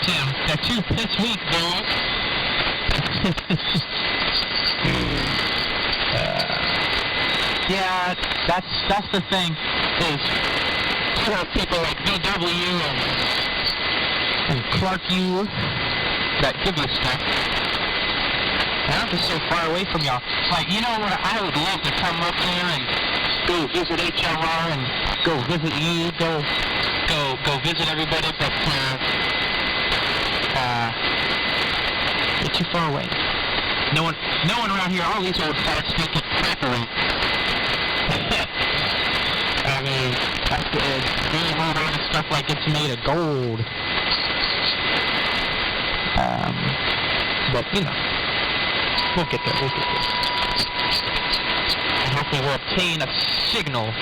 Damn, they're too piss weak, dude. Yeah, that's the thing, is you have people like VW and Clark U that give you stuff. And I'm just so far away from y'all. Like, you know what, I would love to come up there and go visit HRR and go visit you, go visit everybody, but you're too far away. No one around here, all these old farts make it crackery. I mean, they move around stuff like it's made of gold. But, you know, we'll get there. And hopefully we'll obtain a signal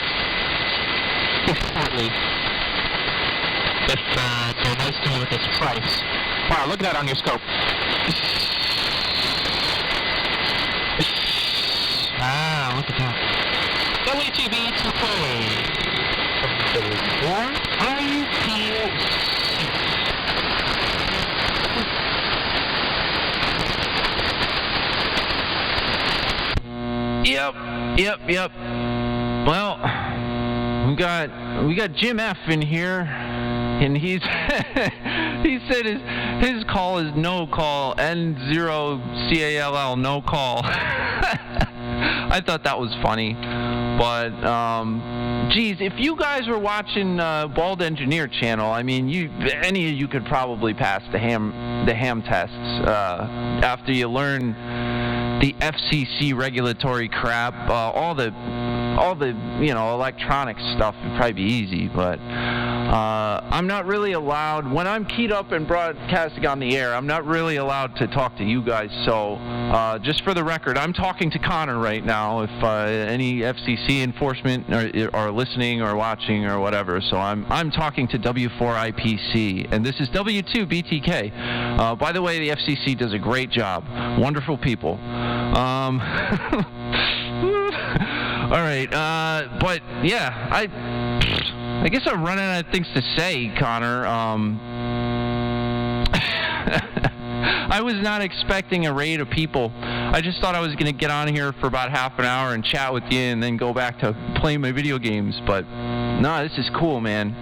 shortly if they're nice to me with this price. Wow, look at that on your scope. Ah, look at that. W2BTK. Yep. Well, we got Jim F in here, and he said his call is no call, N0CALL, no call. I thought that was funny, but geez, if you guys were watching Bald Engineer channel, I mean, any of you could probably pass the ham tests after you learn the FCC regulatory crap, all the electronic stuff would probably be easy, but I'm not really allowed, when I'm keyed up and broadcasting on the air, I'm not really allowed to talk to you guys, so just for the record, I'm talking to Connor right now, if any FCC enforcement are listening or watching or whatever, so I'm talking to W4IPC, and this is W2BTK. By the way, the FCC does a great job. Wonderful people. All right, but yeah, I guess I'm running out of things to say, Connor. I was not expecting a raid of people. I just thought I was going to get on here for about half an hour and chat with you and then go back to playing my video games. But no, this is cool, man.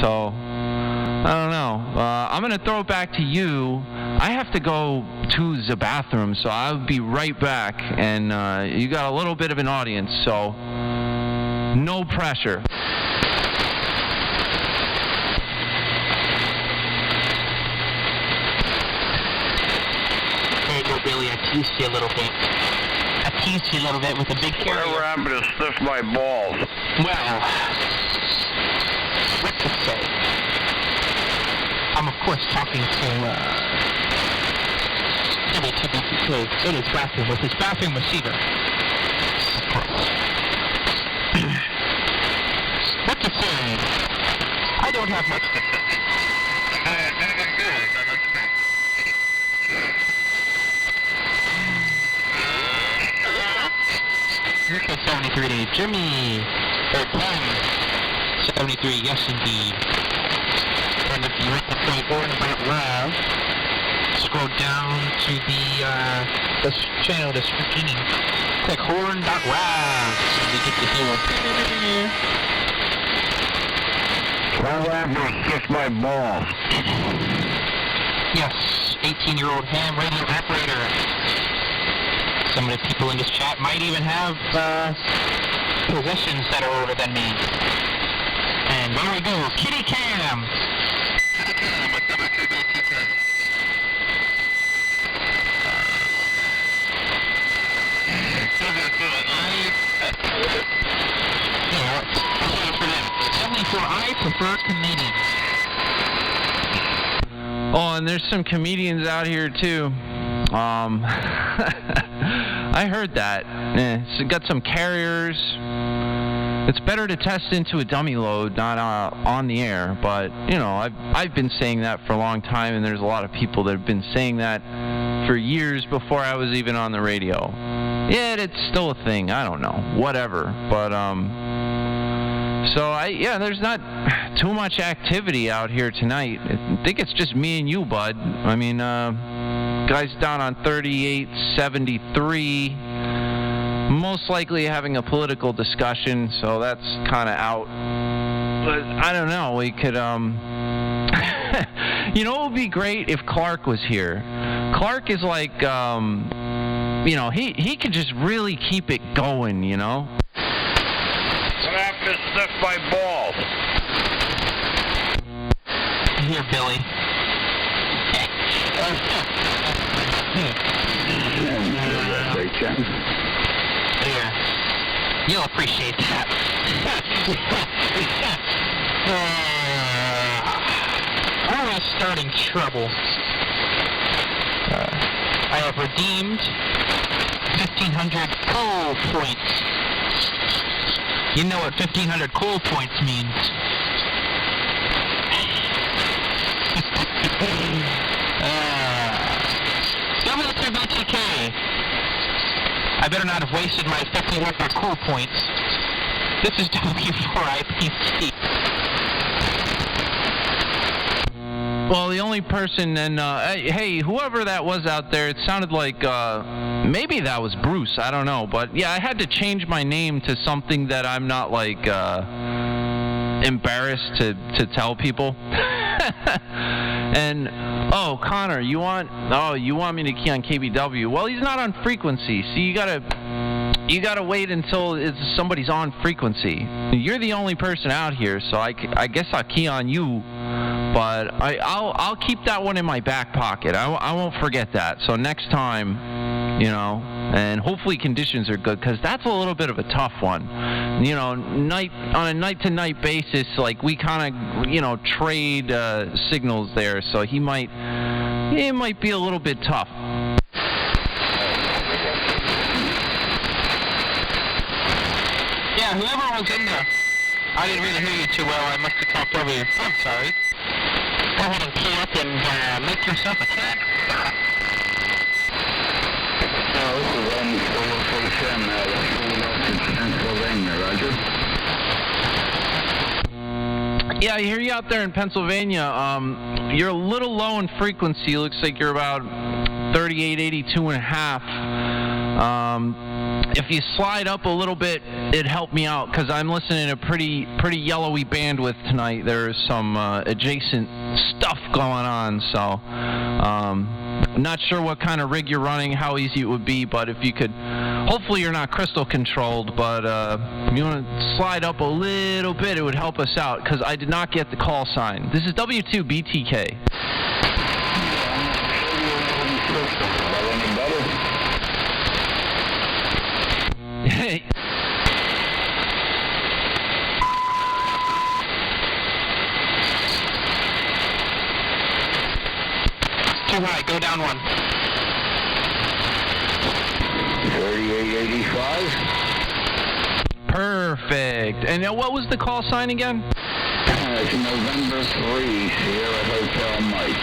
So I don't know. I'm going to throw it back to you. I have to go to the bathroom, so I'll be right back. And you got a little bit of an audience, so no pressure. There you go, Billy. I teased you a little bit. With a big carrier. Whatever happened to sniff my balls? Well, what to say? I'm, of course, talking to W2BTK in his bathroom with his bathroom receiver. Of course. What to say? I don't have much to say. Here comes 73 Jimmy. Or 73, yes indeed. And if you want to play Horn About Love, scroll down to the channel description and click Horn.Love so we get to hear it. Well, I'm going to kiss my balls. Yes, 18-year-old ham radio operator. Some of the people in this chat might even have positions that are older than me. And there we go, Kitty Cam. I prefer Canadians. Oh, and there's some comedians out here too. I heard that. So got some carriers. It's better to test into a dummy load, not on the air. But you know, I've been saying that for a long time, and there's a lot of people that have been saying that for years before I was even on the radio. Yeah, it's still a thing. I don't know, whatever. But So, there's not too much activity out here tonight. I think it's just me and you, bud. I mean, guys down on 3873, most likely having a political discussion, so that's kind of out. But I don't know, we could, you know, it would be great if Clark was here. Clark is like, he could just really keep it going, you know? Slap is stuck by balls. Here, Billy. Here. You'll appreciate that. Always starting trouble. I have redeemed 1,500 cool points. You know what 1,500 cool points means. W2BTK. I better not have wasted my 1,500 cool points. This is W4IPC. Well, the only person, and hey, whoever that was out there, it sounded like maybe that was Bruce. I don't know, but yeah, I had to change my name to something that I'm not like embarrassed to tell people. And Connor, you want me to key on KBW? Well, he's not on frequency, so you gotta wait until somebody's on frequency. You're the only person out here, so I guess I'll key on you. But I'll keep that one in my back pocket. I won't forget that. So next time, and hopefully conditions are good, because that's a little bit of a tough one. On a night-to-night basis, like we kind of, trade signals there. So it might be a little bit tough. Yeah, whoever was in there. I didn't really hear you too well. I must have talked over you. I'm sorry. Go ahead and key up and make yourself a cat. No, this is W4IPC, Pennsylvania, Roger. Yeah, I hear you out there in Pennsylvania. You're a little low in frequency. Looks like you're about 3882.5. If you slide up a little bit, it'd help me out, because I'm listening to pretty yellowy bandwidth tonight. There's some adjacent stuff going on, so not sure what kind of rig you're running, how easy it would be, but if you could, hopefully you're not crystal controlled, but if you want to slide up a little bit, it would help us out, because I did not get the call sign. This is W2BTK. Hey. Too high, go down one. 3885. Perfect. And what was the call sign again? It's November 3, Sierra Hotel Mike.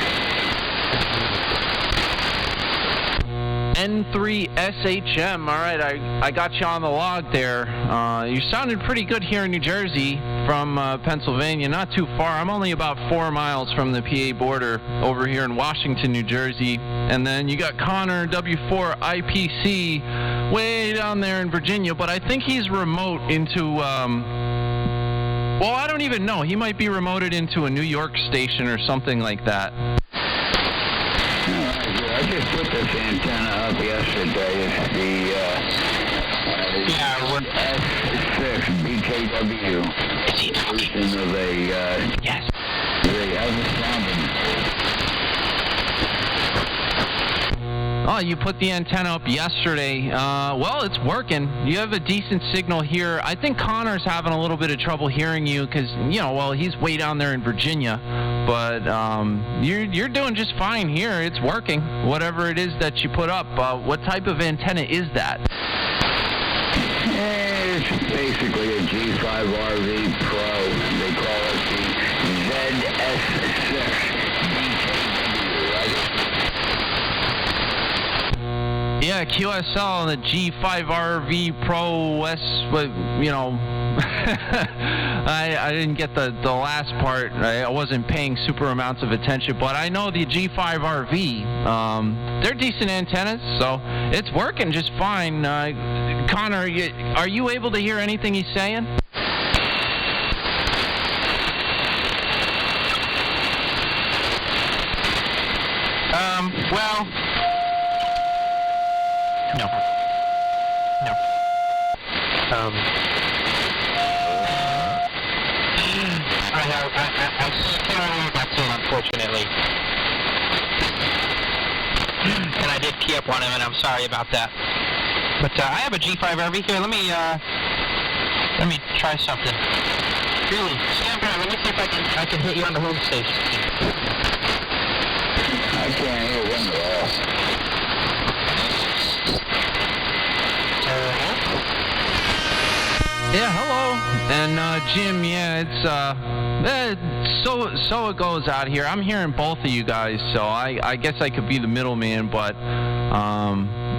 N3SHM. All right, I got you on the log there. You sounded pretty good here in New Jersey from Pennsylvania, not too far. I'm only about 4 miles from the PA border over here in Washington, New Jersey. And then you got Connor, W4IPC, way down there in Virginia, but I think he's remote into, well, I don't even know. He might be remoted into a New York station or something like that. I just put this antenna up yesterday. It's the S6 BKW. Version of a Yes. the ultrasound. Oh, you put the antenna up yesterday. Well, it's working. You have a decent signal here. I think Connor's having a little bit of trouble hearing you because, he's way down there in Virginia. But you're doing just fine here. It's working. Whatever it is that you put up. What type of antenna is that? It's basically a G5RV Pro. They call it the ZS6 BKW, right? Yeah, QSL and the G5RV Pro S, I didn't get the last part. I wasn't paying super amounts of attention, but I know the G5RV, they're decent antennas, so it's working just fine. Connor, are you able to hear anything he's saying? Well, no. I still that's it, unfortunately. And I did key up on him, and I'm sorry about that. But I have a G5RV here. Let me try something. Really, stand by. Let me see if I can hit you on the home station. I can't hear wind at all. Yeah, hello. And Jim, yeah, so it goes out here. I'm hearing both of you guys, so I guess I could be the middleman, but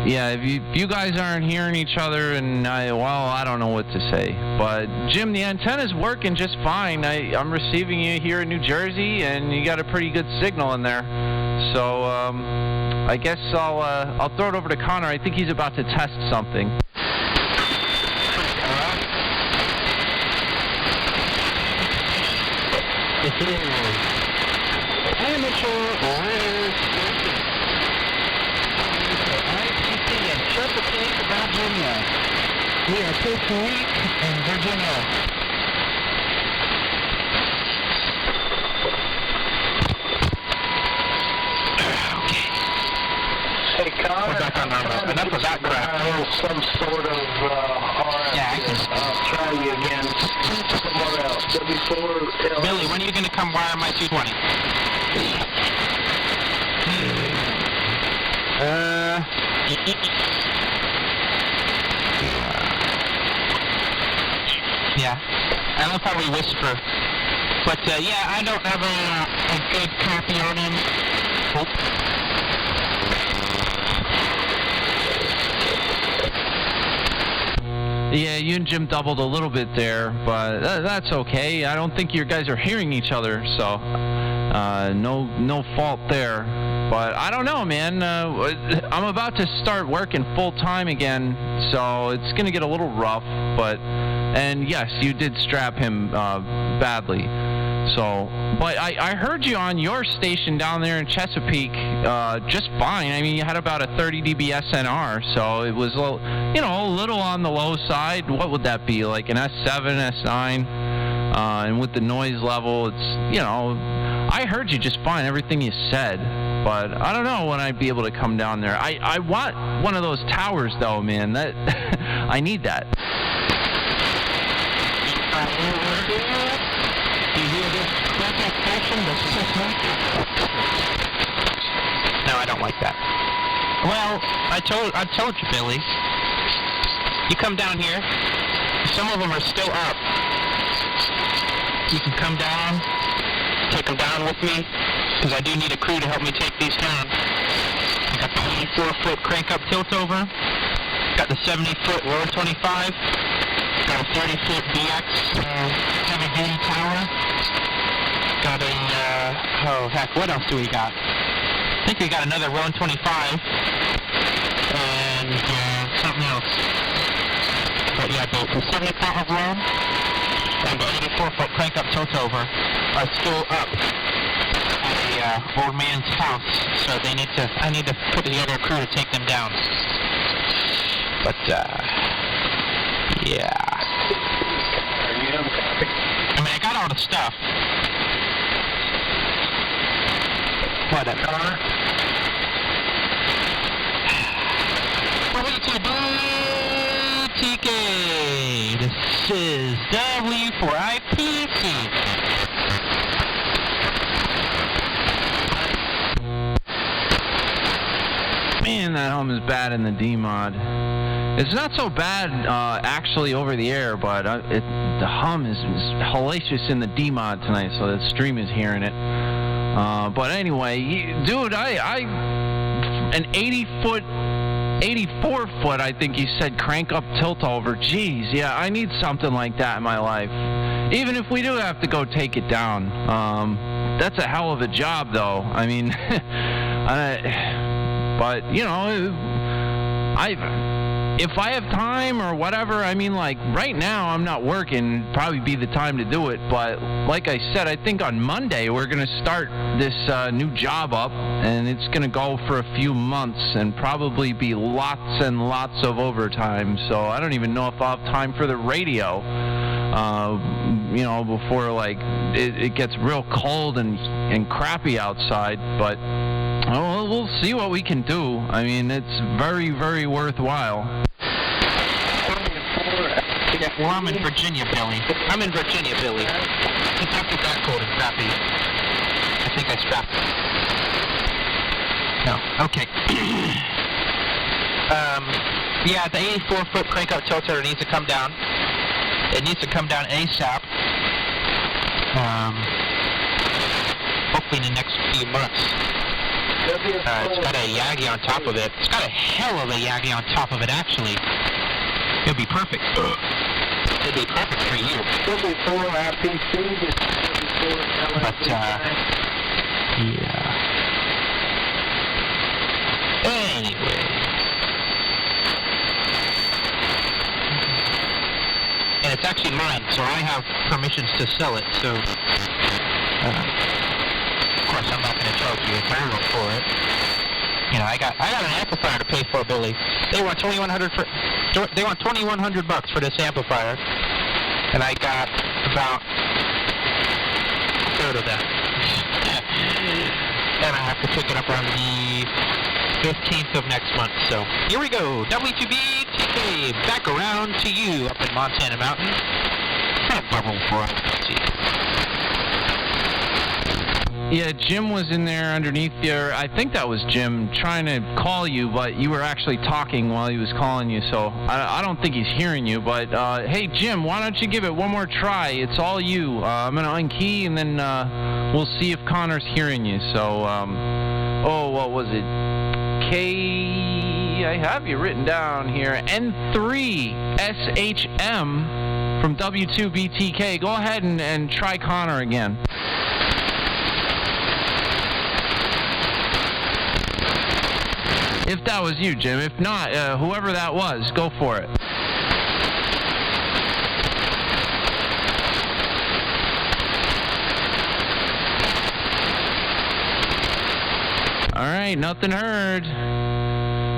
yeah, if you guys aren't hearing each other, and I don't know what to say. But Jim, the antenna's working just fine. I'm receiving you here in New Jersey, and you got a pretty good signal in there. So I guess I'll throw it over to Connor. I think he's about to test something. Amateur W4IPC in Chesapeake, Virginia. We are Costa Rica in Virginia. Hey, Connor. We're back on normal. Enough of that crap. Some sort of RF. Yeah, I can. I'll try you again somewhere else. W4. Billy, when are you going to come wire my 220? Yeah, I love how we whisper. But, yeah, I don't have a good copy on him. Yeah, you and Jim doubled a little bit there, but that's okay. I don't think you guys are hearing each other, so no fault there. But I don't know, man. I'm about to start working full time again, so it's gonna get a little rough. And yes, you did strap him badly. So, but I heard you on your station down there in Chesapeake just fine. I mean, you had about a 30 dB SNR, so it was a little on the low side. What would that be, like an S7, S9? And with the noise level, it's, I heard you just fine, everything you said. But I don't know when I'd be able to come down there. I want one of those towers, though, man. That I need that. No, I don't like that. Well, I told you, Billy. You come down here. Some of them are still up. You can come down, take them down with me, because I do need a crew to help me take these down. I got the 84-foot crank-up tilt-over. Got the 70-foot lower 25. Got a 30-foot BX heavy-duty tower. Got a, what else do we got? I think we got another Rowan 25. And, something else. But yeah, the 70-foot of Rowan and the 84-foot crank-up tilt-over are still up at the old man's house. So I need to put together a crew to take them down. But, yeah. I mean, I got all the stuff. Whatever. W2BTK. This is W4IPC. Man, that hum is bad in the D-mod. It's not so bad actually over the air, but the hum is hellacious in the D-mod tonight, so the stream is hearing it. But anyway, dude, an 80-foot 84 foot, I think you said, crank up tilt over. Jeez, yeah, I need something like that in my life. Even if we do have to go take it down. That's a hell of a job, though. I mean, but, you know, if I have time or whatever, I mean, like, right now I'm not working, probably be the time to do it, but like I said, I think on Monday we're going to start this new job up, and it's going to go for a few months and probably be lots and lots of overtime, so I don't even know if I'll have time for the radio, you know, before, like, it gets real cold and crappy outside, but we'll see what we can do. I mean, it's very, very worthwhile. Well, I'm in Virginia, Billy. I'm in Virginia, Billy. It's not that cold and crappy. I think I strapped it. No. Okay. Yeah, the 84-foot crank-up tilter needs to come down. It needs to come down ASAP. Hopefully in the next few months. It's got a Yagi on top of it. It's got a hell of a Yagi on top of it, actually. It'll be perfect. It'll be perfect for you. W4IPC. But, yeah. Anyway. And it's actually mine, so I have permissions to sell it, so... of course, I'm not going to charge you a barrel for it. You know, I got an amplifier to pay for, Billy. They want $2,100 for this amplifier, and I got about a third of that. And I have to pick it up on the 15th of next month. So here we go, W2BTK, back around to you up in Montana Mountain. W4IPC. Yeah, Jim was in there underneath there. I think that was Jim trying to call you, but you were actually talking while he was calling you, so I don't think he's hearing you. But, hey, Jim, why don't you give it one more try? It's all you. I'm going to unkey, and then we'll see if Connor's hearing you. So, what was it? I have you written down here. N3SHM from W2BTK. Go ahead and try Connor again. If that was you, Jim. If not, whoever that was, go for it. All right, nothing heard.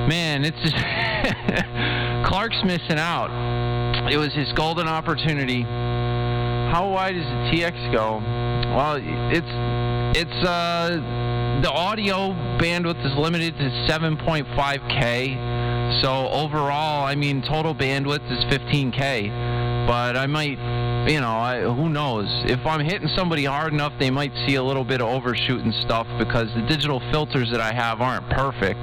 Man, it's just Clark's missing out. It was his golden opportunity. How wide does the TX go? Well, it's the audio bandwidth is limited to 7.5K. So overall, I mean, total bandwidth is 15K. But I might, you know, who knows? If I'm hitting somebody hard enough, they might see a little bit of overshoot and stuff because the digital filters that I have aren't perfect.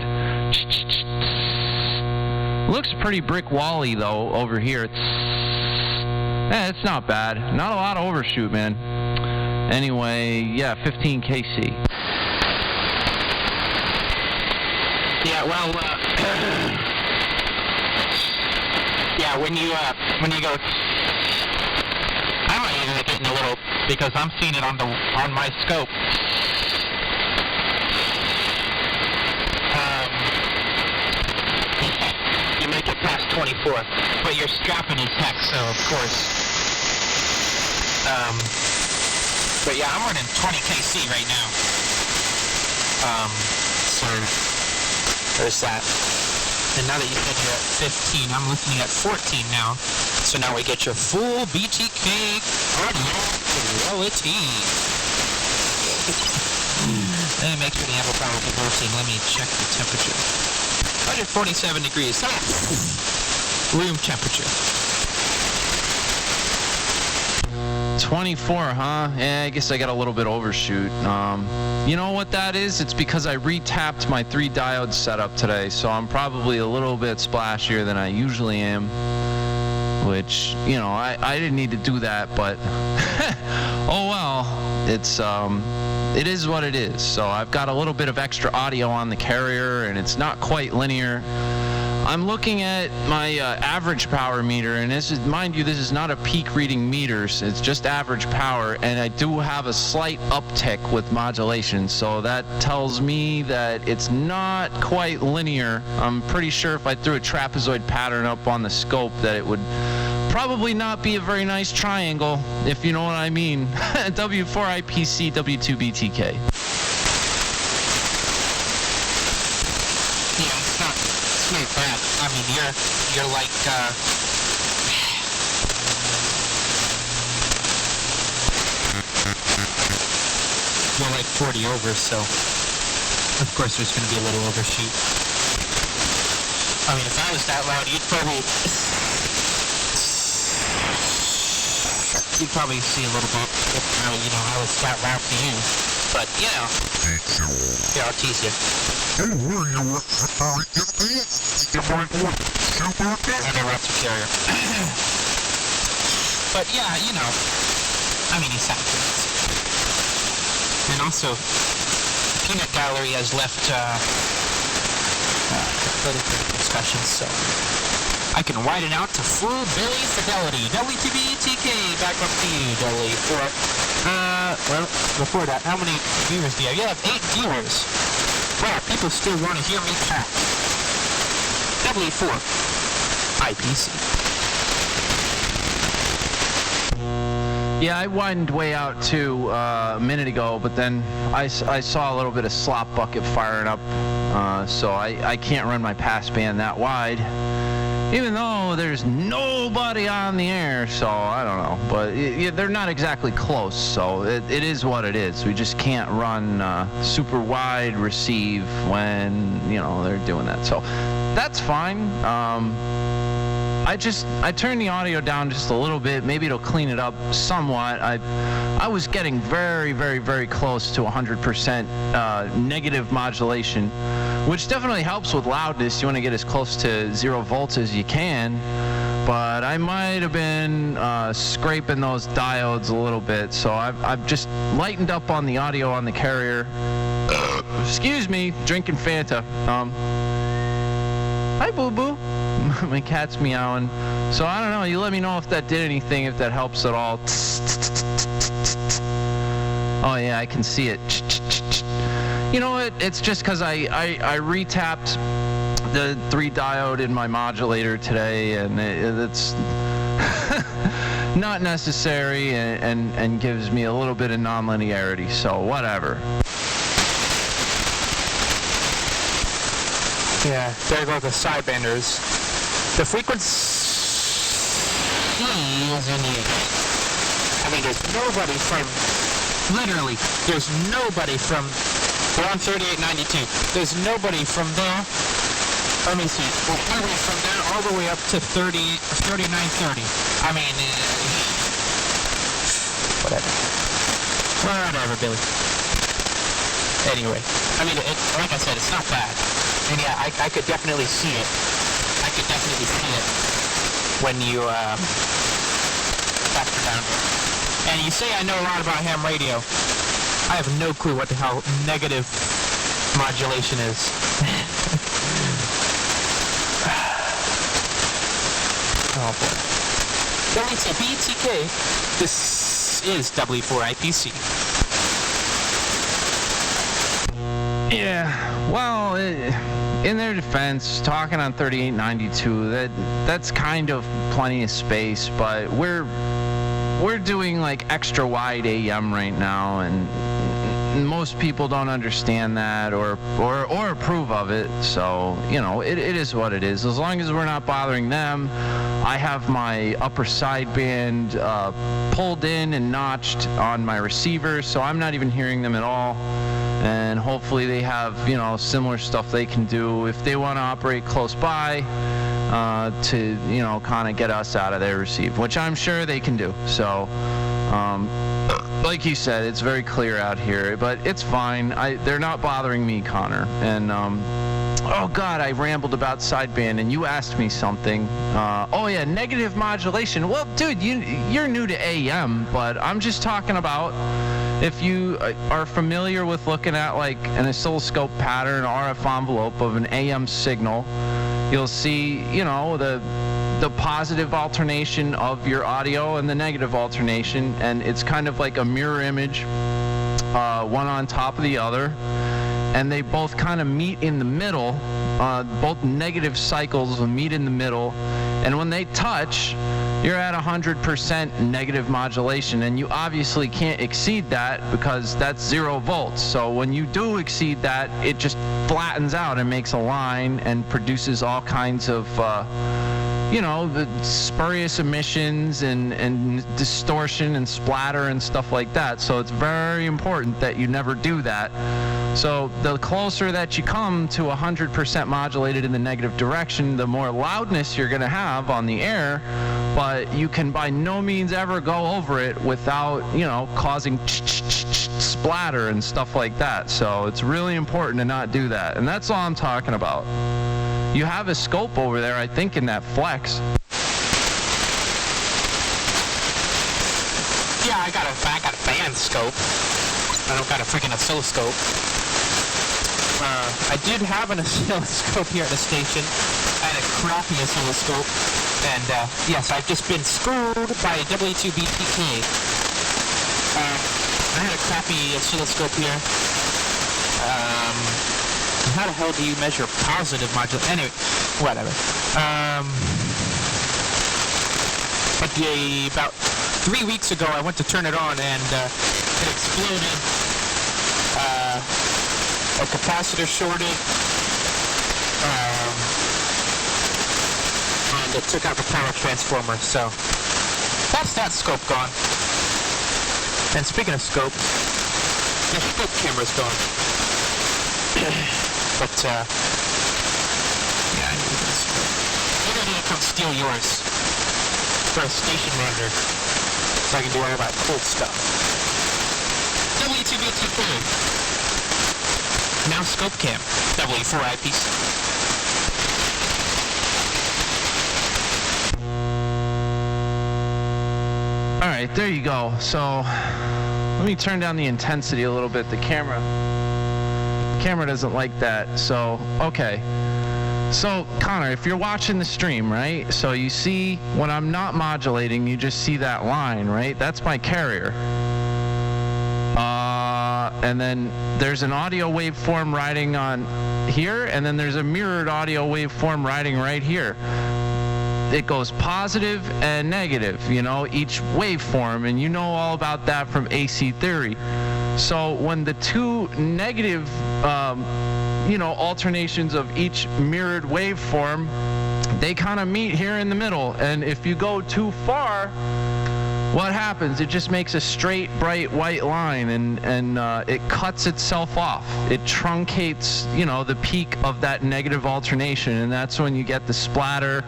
Looks pretty brick wally though over here. It's not bad. Not a lot of overshoot, man. Anyway, yeah, 15 KC. Yeah, well, yeah, when you go, I might even get in a little because I'm seeing it on my scope. You make it past 24, but you're strapping as heck, so of course. But yeah, I'm running 20 KC right now. So there's that. And now that you said you're at 15, I'm listening at 14 now. So now we get your full BTK audio quality. Let me make sure the amplifier is conversing. Let me check the temperature. 147 degrees. Room temperature. 24, huh? Yeah, I guess I got a little bit overshoot. You know what that is? It's because I re-tapped my 3 diode setup today, so I'm probably a little bit splashier than I usually am. Which, you know, I didn't need to do that, but oh well. It is what it is. So I've got a little bit of extra audio on the carrier, and it's not quite linear. I'm looking at my average power meter, and this is, mind you, this is not a peak reading meters. It's just average power, and I do have a slight uptick with modulation, so that tells me that it's not quite linear. I'm pretty sure if I threw a trapezoid pattern up on the scope that it would probably not be a very nice triangle, if you know what I mean. W4IPC, W2BTK. Yeah, it's not bad. I mean, you're like, you're like 40 over, so of course there's going to be a little overshoot. I mean, if I was that loud, you'd probably see a little bit if, you know, I was that loud for you. But, you know, here, I'll tease you. And then we're up to carrier. But, yeah, you know, I mean, he sounds good. And also, Peanut Gallery has left political discussions, so I can widen out to full Billy fidelity. W2BTK, back up to you, Dolly. Well, before that, how many viewers do you have? You have 8 viewers. Wow, people still want to hear me chat. W4IPC. Yeah, I widened way out too a minute ago, but then I saw a little bit of slop bucket firing up, so I can't run my passband that wide, even though there's nobody on the air, so I don't know. But they're not exactly close, so it is what it is. We just can't run super wide receive when, you know, they're doing that, so that's fine. I turned the audio down just a little bit. Maybe it'll clean it up somewhat. I was getting very, very, very close to 100% negative modulation, which definitely helps with loudness. You want to get as close to 0 volts as you can. But I might have been scraping those diodes a little bit, so I've just lightened up on the audio on the carrier. Excuse me, drinking Fanta. Hi, boo-boo. My cat's meowing. So I don't know, you let me know if that did anything, if that helps at all. Oh yeah, I can see it. You know what, it's just because I retapped the 3 diode in my modulator today, and it's not necessary and gives me a little bit of non-linearity, so whatever. Yeah, there go the sidebanders. The frequency is in the air. I mean, there's nobody from, literally, there's nobody from, we're on 3892. There's nobody from there, let me see, nobody from there all the way up to 3930. I mean, whatever, Billy. Anyway, I mean, like I said, it's not bad. And yeah, I could definitely see it. I could definitely see it when you factor down. And you say I know a lot about ham radio. I have no clue what the hell negative modulation is. Oh boy. W2BTK, this is W4IPC. Yeah, well, in their defense, talking on 3892, that's kind of plenty of space, but we're doing like extra wide AM right now, and most people don't understand that or approve of it. So, you know, it is what it is. As long as we're not bothering them. I have my upper sideband pulled in and notched on my receiver, so I'm not even hearing them at all. And hopefully they have, you know, similar stuff they can do if they want to operate close by to, you know, kind of get us out of their receive, which I'm sure they can do. So, like you said, it's very clear out here, but it's fine. They're not bothering me, Connor. And, oh God, I rambled about sideband, and you asked me something. Oh yeah, negative modulation. Well, dude, you're new to AM, but I'm just talking about if you are familiar with looking at like an oscilloscope pattern, RF envelope of an AM signal, you'll see, the positive alternation of your audio and the negative alternation, and it's kind of like a mirror image, one on top of the other, and they both kind of meet in the middle. Both negative cycles will meet in the middle, and when they touch, you're at 100% negative modulation, and you obviously can't exceed that because that's 0 volts. So when you do exceed that, it just flattens out and makes a line and produces all kinds of the spurious emissions and distortion and splatter and stuff like that. So it's very important that you never do that. So the closer that you come to 100% modulated in the negative direction, the more loudness you're going to have on the air, but you can by no means ever go over it without, causing splatter and stuff like that. So it's really important to not do that. And that's all I'm talking about. You have a scope over there, I think, in that flex. Yeah, I got a band scope. I don't got a freaking oscilloscope. I did have an oscilloscope here at the station. I had a crappy oscilloscope. And, yes, I've just been screwed by W2BTK. I had a crappy oscilloscope here. How the hell do you measure positive modulation? Anyway, whatever. But about 3 weeks ago, I went to turn it on, and it exploded. A capacitor shorted. And it took out the power transformer. So that's that scope gone. And speaking of scopes, the scope camera's gone. But, yeah, I need this. Maybe I need to come steal yours for a station monitor, so I can do all that cool stuff. W2BTK. Now scope cam. W4IPC. All right, there you go. So let me turn down the intensity a little bit. The camera doesn't like that. So, okay. So, Connor, if you're watching the stream, right? So you see when I'm not modulating, you just see that line, right? That's my carrier. And then there's an audio waveform riding on here, and then there's a mirrored audio waveform riding right here. It goes positive and negative, each waveform, and you know all about that from AC theory. So when the two negative, alternations of each mirrored waveform, they kind of meet here in the middle. And if you go too far, what happens? It just makes a straight, bright white line, and it cuts itself off. It truncates, the peak of that negative alternation, and that's when you get the splatter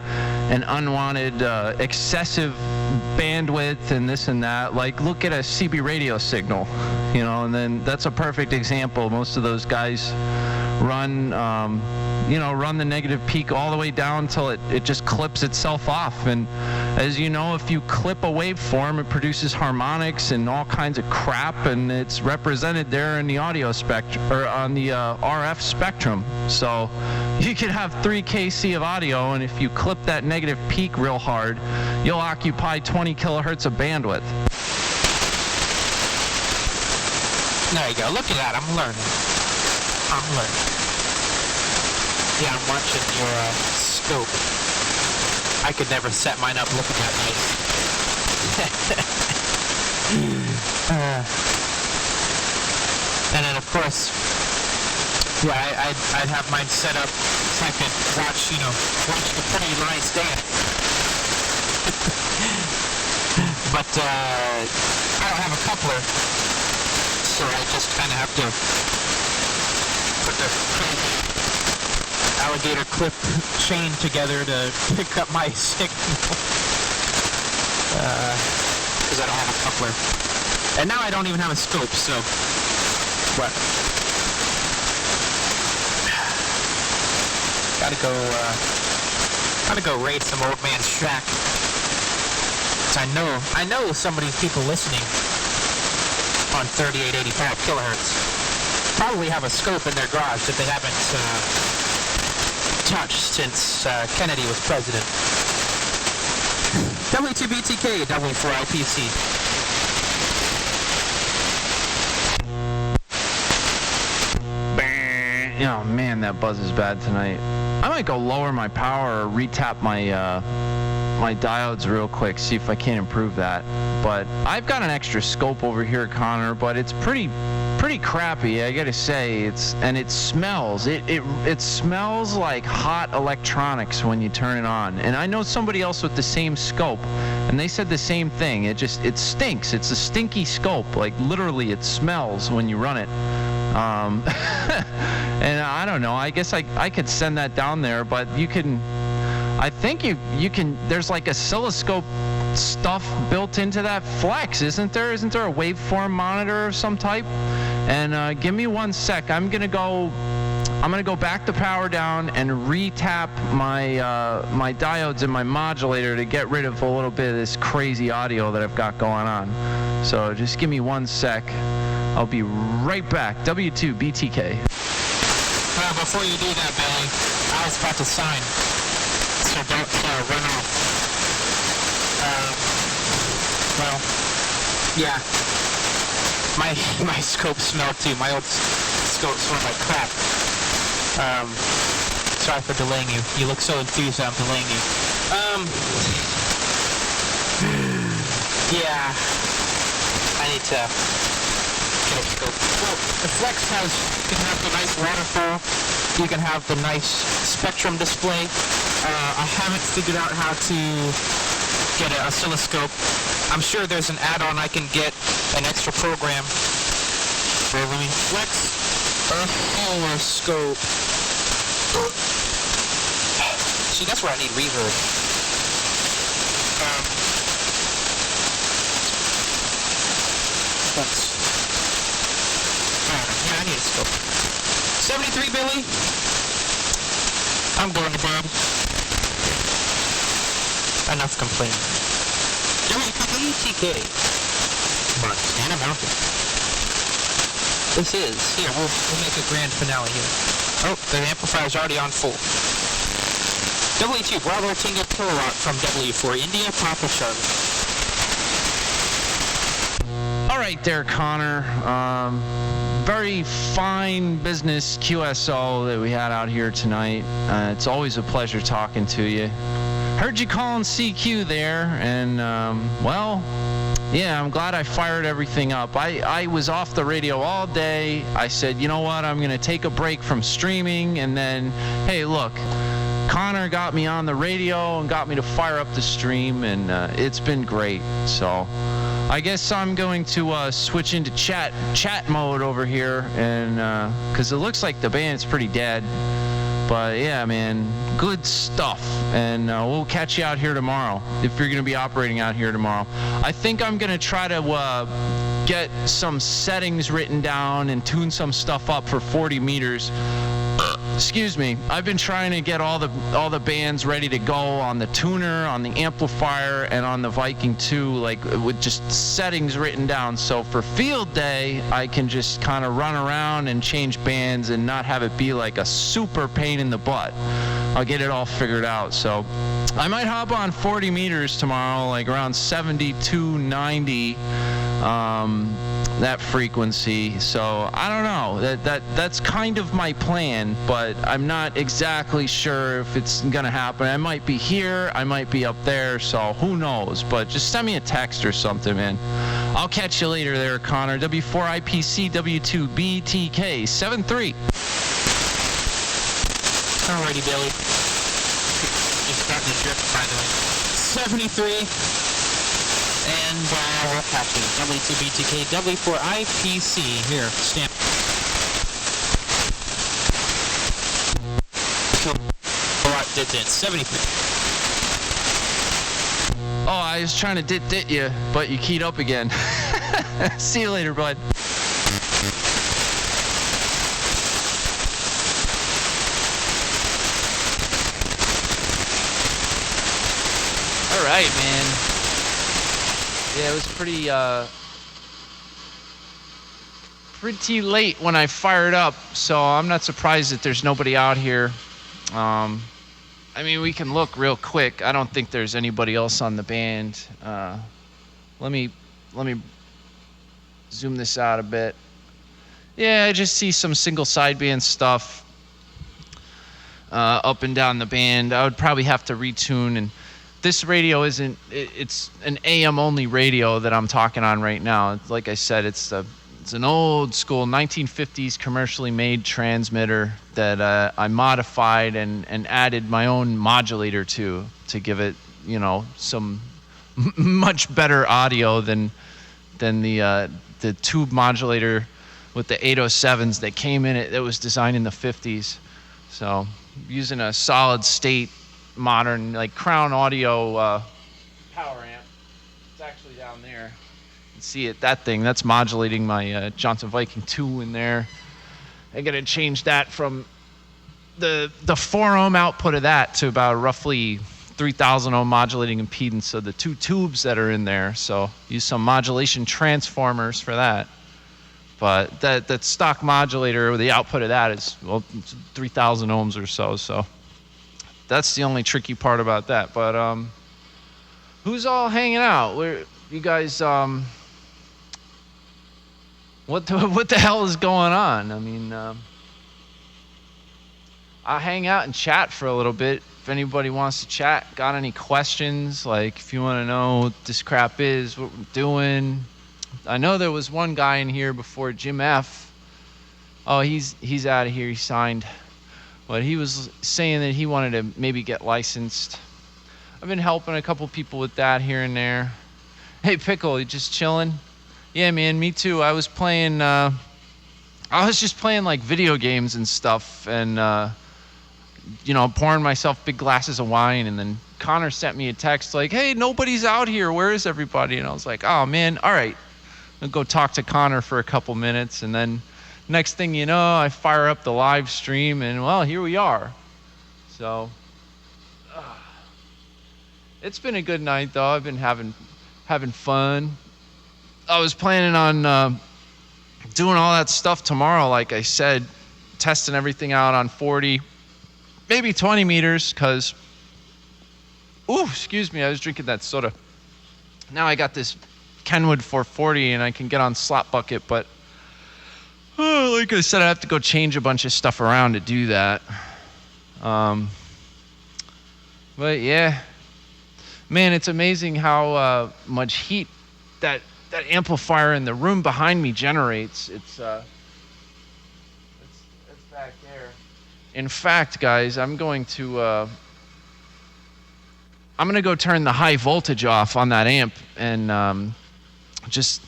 and unwanted excessive bandwidth and this and that. Like, look at a CB radio signal, and then that's a perfect example. Most of those guys run the negative peak all the way down until it just clips itself off. And as you know, if you clip a waveform, it produces harmonics and all kinds of crap, and it's represented there in the audio spectrum, or on the RF spectrum. So you could have 3 kc of audio, and if you clip that negative peak real hard, you'll occupy 20 kilohertz of bandwidth. There you go. Look at that. I'm learning. Yeah, I'm watching your scope. I could never set mine up looking that nice. And then, of course, yeah, I'd have mine set up so I could watch the pretty lines dance. But I don't have a coupler, so I just kind of have to put the alligator clip chain together to pick up my signal. Because I don't have a coupler. And now I don't even have a scope, so what? Gotta go raid some old man's shack. 'Cause I know some of these people listening on 3885 kilohertz probably have a scope in their garage that they haven't touch since Kennedy was president. W2BTK, W4IPC. Oh man, that buzz is bad tonight. I might go lower my power or retap my my diodes real quick, see if I can't improve that. But I've got an extra scope over here, Connor, but it's pretty crappy, I gotta say. It smells. It smells like hot electronics when you turn it on. And I know somebody else with the same scope, and they said the same thing. It stinks. It's a stinky scope. Like literally, it smells when you run it. And I don't know. I guess I could send that down there, but you can. I think you can. There's like oscilloscope stuff built into that Flex, isn't there? Isn't there a waveform monitor of some type? And give me 1 sec. I'm gonna go back the power down and retap my my diodes and my modulator to get rid of a little bit of this crazy audio that I've got going on. So just give me 1 sec. I'll be right back. W2BTK. Before you do that, Billy, I was about to sign, so don't run off. Well, yeah, my scope smelled too. My old scope smelled like crap. Sorry for delaying you. You look so enthused that I'm delaying you. Yeah, I need to get a scope. Well, the Flex can have the nice waterfall. You can have the nice spectrum display. I haven't figured out how to get an oscilloscope. I'm sure there's an add-on I can get, an extra program. Flex oscilloscope. See, that's where I need reverb. Yeah, I need a scope. 73, Billy. I'm going to bed. Enough complaining. W2BTK. Montana Mountain. This is, here, we'll make a grand finale here. Oh, the amplifier's already on full. W2 Bravo Tango Kilowatt from W4 India, Papa Charlotte. All right there, Connor. Very fine business QSO that we had out here tonight. It's always a pleasure talking to you. Heard you calling CQ there, and well, yeah, I'm glad I fired everything up. I was off the radio all day. I said, you know what, I'm gonna take a break from streaming, and then, hey, look, Connor got me on the radio and got me to fire up the stream, and it's been great. So I guess I'm going to switch into chat mode over here, and because it looks like the band's pretty dead. But yeah, man, good stuff. And we'll catch you out here tomorrow if you're going to be operating out here tomorrow. I think I'm going to try to get some settings written down and tune some stuff up for 40 meters. Excuse me. I've been trying to get all the bands ready to go on the tuner, on the amplifier, and on the Viking 2, like with just settings written down. So for field day, I can just kind of run around and change bands and not have it be like a super pain in the butt. I'll get it all figured out. So I might hop on 40 meters tomorrow, like around 72, 90. That frequency. So I don't know. That's kind of my plan, but I'm not exactly sure if it's gonna happen. I might be here, I might be up there, so who knows? But just send me a text or something, man. I'll catch you later there, Connor. W4IPC W2BTK 73. Alrighty, Billy. You're starting to drift, by the way. 73. And we're catching W2BTK, W4IPC. Here, stamp. Did 73. Oh, I was trying to dit you, but you keyed up again. See you later, bud. All right, man. Yeah, it was pretty late when I fired up, so I'm not surprised that there's nobody out here. I mean, we can look real quick. I don't think there's anybody else on the band. Let me zoom this out a bit. Yeah, I just see some single sideband stuff up and down the band. I would probably have to retune, and this radio isn't, it's an AM only radio that I'm talking on right now. Like I said, it's an old school 1950s commercially made transmitter that I modified and added my own modulator to give it, you know, some much better audio than the tube modulator with the 807s that came in it that was designed in the 50s. So using a solid state modern like Crown Audio power amp. It's actually down there. You can see it, that thing, that's modulating my Johnson Viking 2 in there. I gotta change that from the 4 ohm output of that to about roughly 3,000 ohm modulating impedance of the 2 tubes that are in there. So use some modulation transformers for that. But that stock modulator, the output of that is, well, 3,000 ohms or so. So that's the only tricky part about that. But who's all hanging out? Where you guys? What the hell is going on? I mean, I'll hang out and chat for a little bit. If anybody wants to chat, got any questions? Like if you want to know what this crap is, what we're doing. I know there was one guy in here before, Jim F. Oh, he's out of here. He signed. But he was saying that he wanted to maybe get licensed. I've been helping a couple people with that here and there. Hey, Pickle, you just chilling? Yeah, man, me too. I was playing, I was just playing like video games and stuff and, you know, pouring myself big glasses of wine. And then Connor sent me a text like, hey, nobody's out here. Where is everybody? And I was like, oh, man, all right. I'll go talk to Connor for a couple minutes. And then next thing you know, I fire up the live stream and, well, here we are. So it's been a good night, though. I've been having fun. I was planning on doing all that stuff tomorrow, like I said, testing everything out on 40, maybe 20 meters, because, ooh, excuse me, I was drinking that soda. Now I got this Kenwood 440, and I can get on Slot Bucket, but like I said, I have to go change a bunch of stuff around to do that. But yeah, man, it's amazing how much heat that amplifier in the room behind me generates. It's back there. In fact, guys, I'm going to go turn the high voltage off on that amp, and just,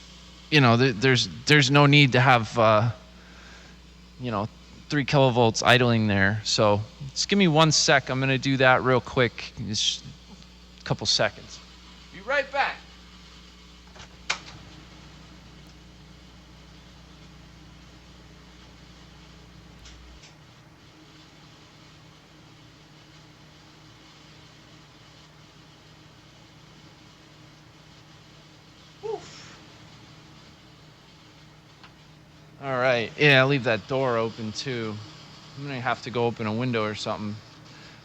you know, there's no need to have you know, 3 kilovolts idling there. So just give me 1 sec. I'm going to do that real quick. Just a couple seconds. Be right back. All right, yeah, I'll leave that door open too. I'm gonna have to go open a window or something,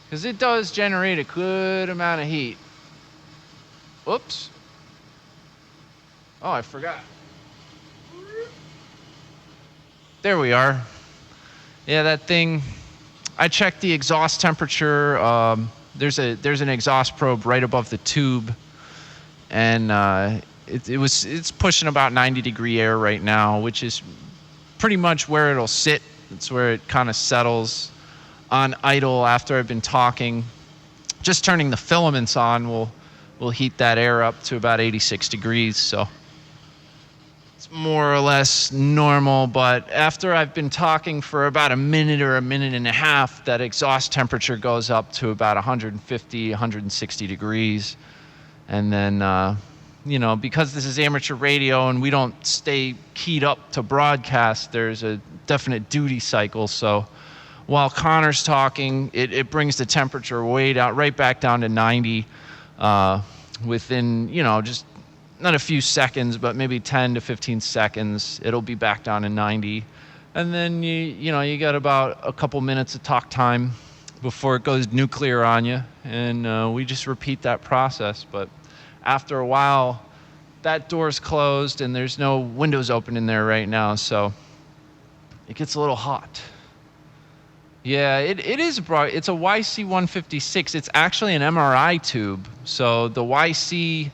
because it does generate a good amount of heat. Whoops. Oh, I forgot. There we are. Yeah, that thing, I checked the exhaust temperature. There's an exhaust probe right above the tube, and it's pushing about 90-degree air right now, which is pretty much where it'll sit. It's where it kind of settles on idle after I've been talking. Just turning the filaments on will heat that air up to about 86 degrees. So it's more or less normal, but after I've been talking for about a minute or a minute and a half, that exhaust temperature goes up to about 150, 160 degrees. And then, you know, because this is amateur radio and we don't stay keyed up to broadcast, there's a definite duty cycle. So while Connor's talking, it brings the temperature way down, right back down to 90 within, you know, just not a few seconds, but maybe 10 to 15 seconds, it'll be back down to 90. And then, you know, you got about a couple minutes of talk time. before it goes nuclear on you, and we just repeat that process. But after a while, that door's closed and there's no windows open in there right now, so it gets a little hot. Yeah, it is broad. It's a YC156. It's actually an MRI tube. So the YC,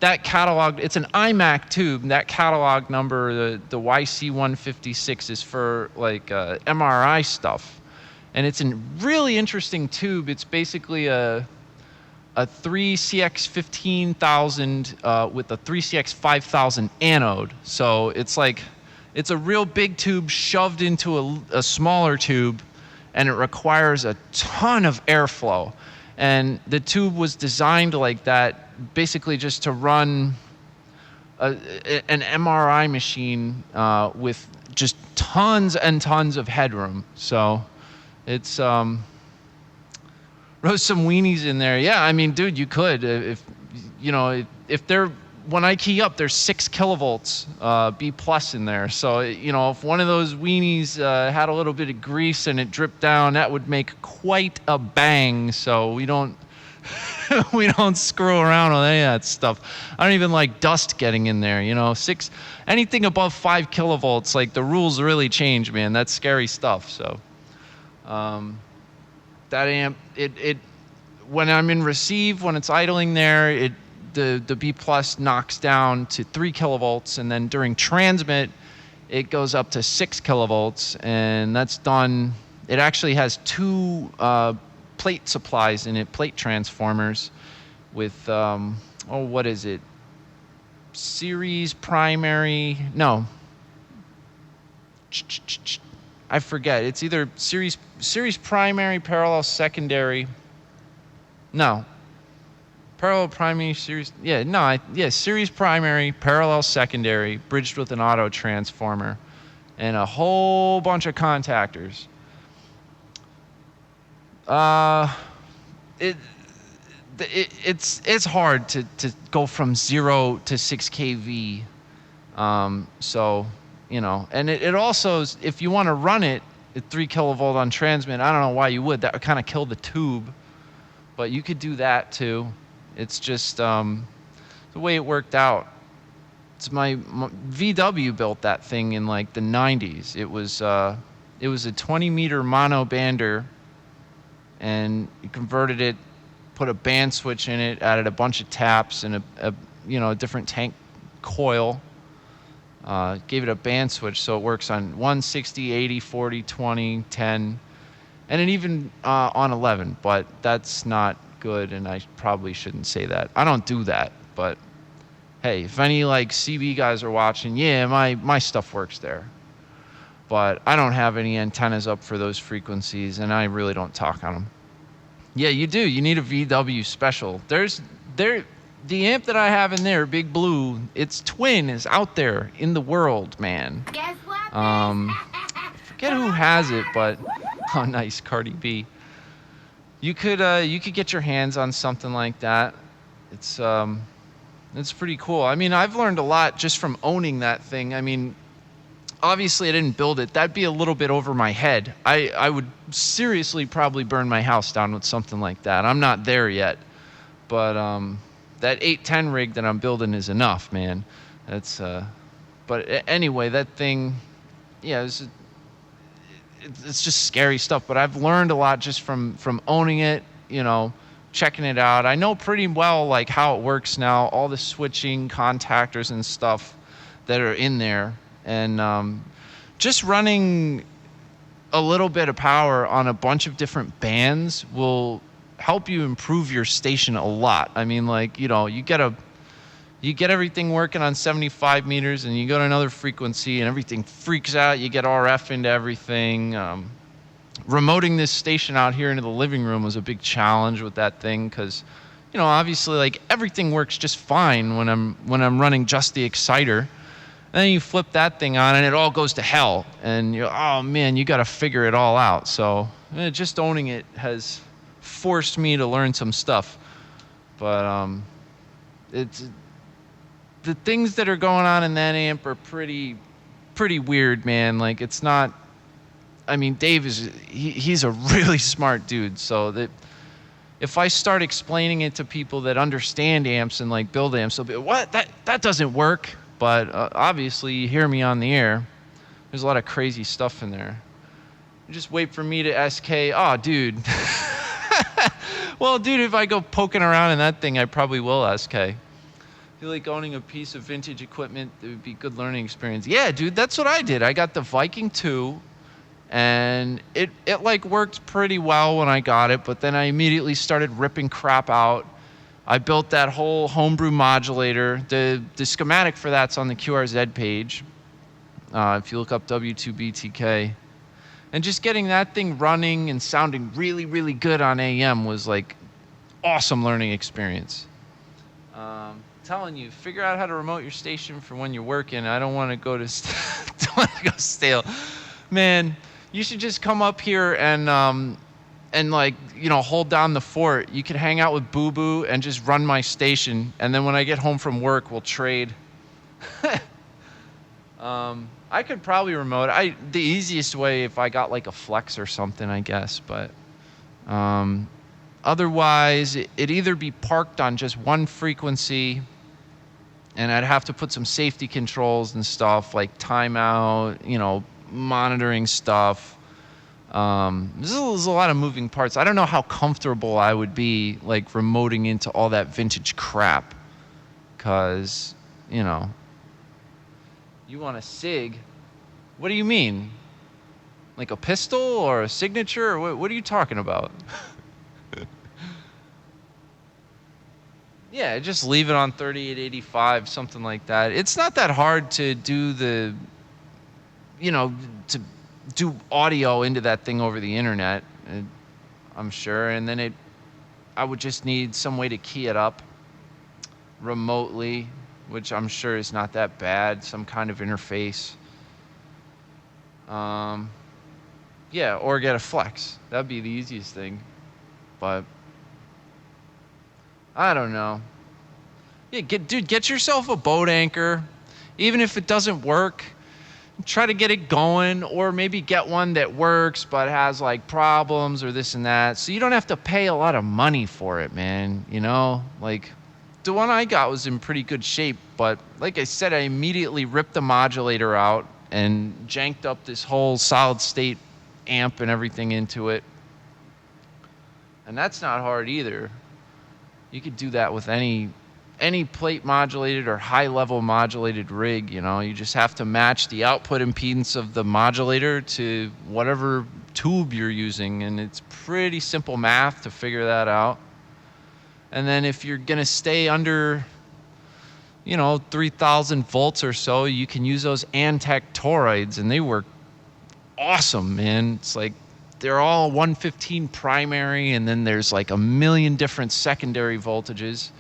that catalog, it's an IMAC tube. That catalog number, the YC156, is for like MRI stuff. And it's a really interesting tube. It's basically a 3CX15000 with a 3CX5000 anode. So it's like, it's a real big tube shoved into a smaller tube, and it requires a ton of airflow. And the tube was designed like that, basically just to run an MRI machine with just tons and tons of headroom. So it's roast some weenies in there. Yeah, I mean, dude, you could if they're, when I key up, there's 6 kilovolts B plus in there. So if one of those weenies had a little bit of grease and it dripped down, that would make quite a bang. So we don't we don't screw around with any of that stuff. I don't even like dust getting in there. Anything above 5 kilovolts, like the rules really change, man. That's scary stuff. So that amp, it when I'm in receive, when it's idling there, the B plus knocks down to 3 kilovolts, and then during transmit, it goes up to 6 kilovolts, and that's done. It actually has 2 plate supplies in it, plate transformers, with what is it? Series primary? No, I forget. It's either series primary, parallel secondary. No. Parallel primary, series, series primary, parallel secondary, bridged with an auto transformer, and a whole bunch of contactors. It's hard to go from 0 to 6 kV. So, and it also, if you want to run it at 3 kilovolt on transmit, I don't know why you would. That would kind of kill the tube, but you could do that too. It's just the way it worked out. It's my VW built that thing in like the 90s. It was a 20-meter mono bander, and you converted it, put a band switch in it, added a bunch of taps and a different tank coil. Gave it a band switch so it works on 160, 80, 40, 20, 10, and it even on 11. But that's not good, and I probably shouldn't say that. I don't do that, but hey, if any like CB guys are watching, yeah, my stuff works there. But I don't have any antennas up for those frequencies, and I really don't talk on them. Yeah, you do. You need a VW special. The amp that I have in there, Big Blue, its twin is out there in the world, man. Guess what? I forget who has it, but oh, nice, Cardi B. You could get your hands on something like that. It's pretty cool. I mean, I've learned a lot just from owning that thing. I mean, obviously I didn't build it. That'd be a little bit over my head. I would seriously probably burn my house down with something like that. I'm not there yet, but that 810 rig that I'm building is enough, man. That's but anyway, that thing, yeah, it's just scary stuff, but I've learned a lot just from owning it, checking it out. I know pretty well like how it works now, all the switching, contactors and stuff that are in there, and just running a little bit of power on a bunch of different bands will help you improve your station a lot. I mean, like, you get everything working on 75 meters, and you go to another frequency and everything freaks out. You get RF into everything. Remoting this station out here into the living room was a big challenge with that thing, because obviously like everything works just fine when I'm running just the exciter, and then you flip that thing on and it all goes to hell, and oh man, you got to figure it all out. So just owning it has forced me to learn some stuff, but it's the things that are going on in that amp are pretty weird, man. Like, it's not I mean, Dave he's a really smart dude. So that if I start explaining it to people that understand amps and like build amps, they'll be, what? That doesn't work. But obviously, you hear me on the air. There's a lot of crazy stuff in there. You just wait for me to SK. Oh, dude. Well, dude, if I go poking around in that thing, I probably will SK. If you like owning a piece of vintage equipment, it would be a good learning experience. Yeah, dude, that's what I did. I got the Viking 2, and it like worked pretty well when I got it, but then I immediately started ripping crap out. I built that whole homebrew modulator. The schematic for that's on the QRZ page. If you look up W2BTK. And just getting that thing running and sounding really, really good on AM was like awesome learning experience. Telling you, figure out how to remote your station for when you're working. I don't want to go stale. Man, you should just come up here and like, you know, hold down the fort. You could hang out with Boo Boo and just run my station. And then when I get home from work, we'll trade. I could probably remote. The easiest way if I got like a flex or something, I guess. But otherwise, it'd either be parked on just one frequency, and I'd have to put some safety controls and stuff like timeout, you know, monitoring stuff. There's a lot of moving parts. I don't know how comfortable I would be like remoting into all that vintage crap, because, you know. You want a SIG? What do you mean? Like a pistol or a signature? Or what are you talking about? Yeah, just leave it on 3885, something like that. It's not that hard to do to do audio into that thing over the internet, I'm sure. And then I would just need some way to key it up remotely, which I'm sure is not that bad, some kind of interface. Yeah, or get a flex. That'd be the easiest thing. But I don't know. Yeah, get yourself a boat anchor. Even if it doesn't work, try to get it going, or maybe get one that works but has like problems or this and that. So you don't have to pay a lot of money for it, man. You know, like the one I got was in pretty good shape, but like I said, I immediately ripped the modulator out and janked up this whole solid state amp and everything into it. And that's not hard either. You could do that with any plate modulated or high level modulated rig, you know. You just have to match the output impedance of the modulator to whatever tube you're using, and it's pretty simple math to figure that out. And then if you're going to stay under, 3,000 volts or so, you can use those Antec toroids, and they work awesome, man. It's like they're all 115 primary, and then there's like a million different secondary voltages.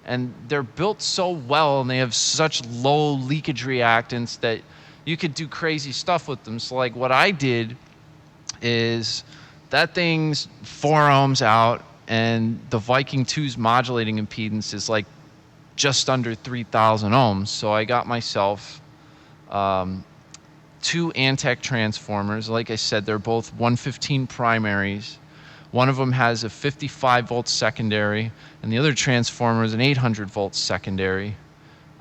And they're built so well, and they have such low leakage reactance that you could do crazy stuff with them. So like what I did is that thing's 4 ohms out, and the Viking 2's modulating impedance is like just under 3,000 ohms. So I got myself 2 Antec transformers. Like I said, they're both 115 primaries. One of them has a 55 volt secondary, and the other transformer is an 800 volt secondary.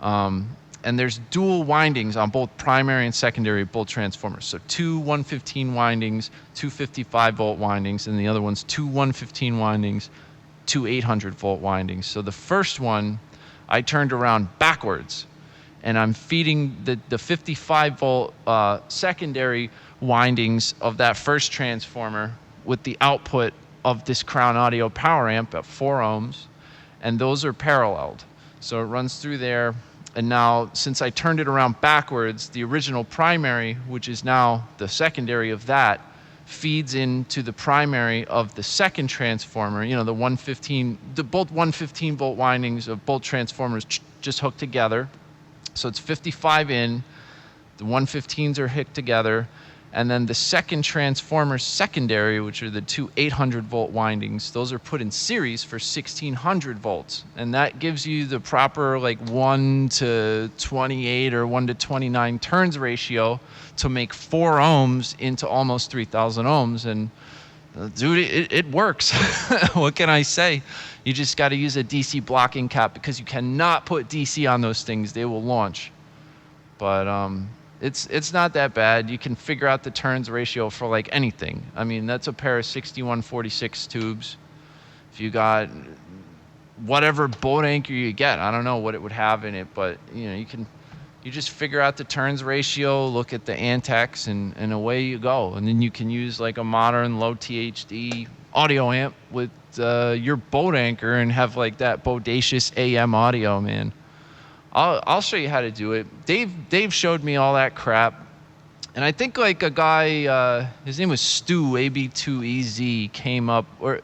And there's dual windings on both primary and secondary of both transformers. So 2 115 windings, 2 55 volt windings, and the other one's 2 115 windings, 2 800 volt windings. So the first one I turned around backwards, and I'm feeding the 55 volt secondary windings of that first transformer with the output of this Crown Audio power amp at 4 ohms, and those are paralleled. So it runs through there. And now, since I turned it around backwards, the original primary, which is now the secondary of that, feeds into the primary of the second transformer. The 115, both 115 volt windings of both transformers just hooked together. So it's 55 in, the 115s are hooked together, And then the second transformer secondary, which are the two 800-volt windings, those are put in series for 1600 volts. And that gives you the proper like 1 to 28 or 1 to 29 turns ratio to make 4 ohms into almost 3,000 ohms. And dude, it works. What can I say? You just got to use a DC blocking cap because you cannot put DC on those things. They will launch. But it's not that bad. You can figure out the turns ratio for like anything. I mean, that's a pair of 6146 tubes. If you got whatever boat anchor you get, I don't know what it would have in it, but you just figure out the turns ratio, look at the Antex, and away you go. And then you can use like a modern low THD audio amp with your boat anchor and have like that bodacious AM audio, man. I'll show you how to do it. Dave showed me all that crap, and I think like a guy, his name was Stu AB2EZ, came up, or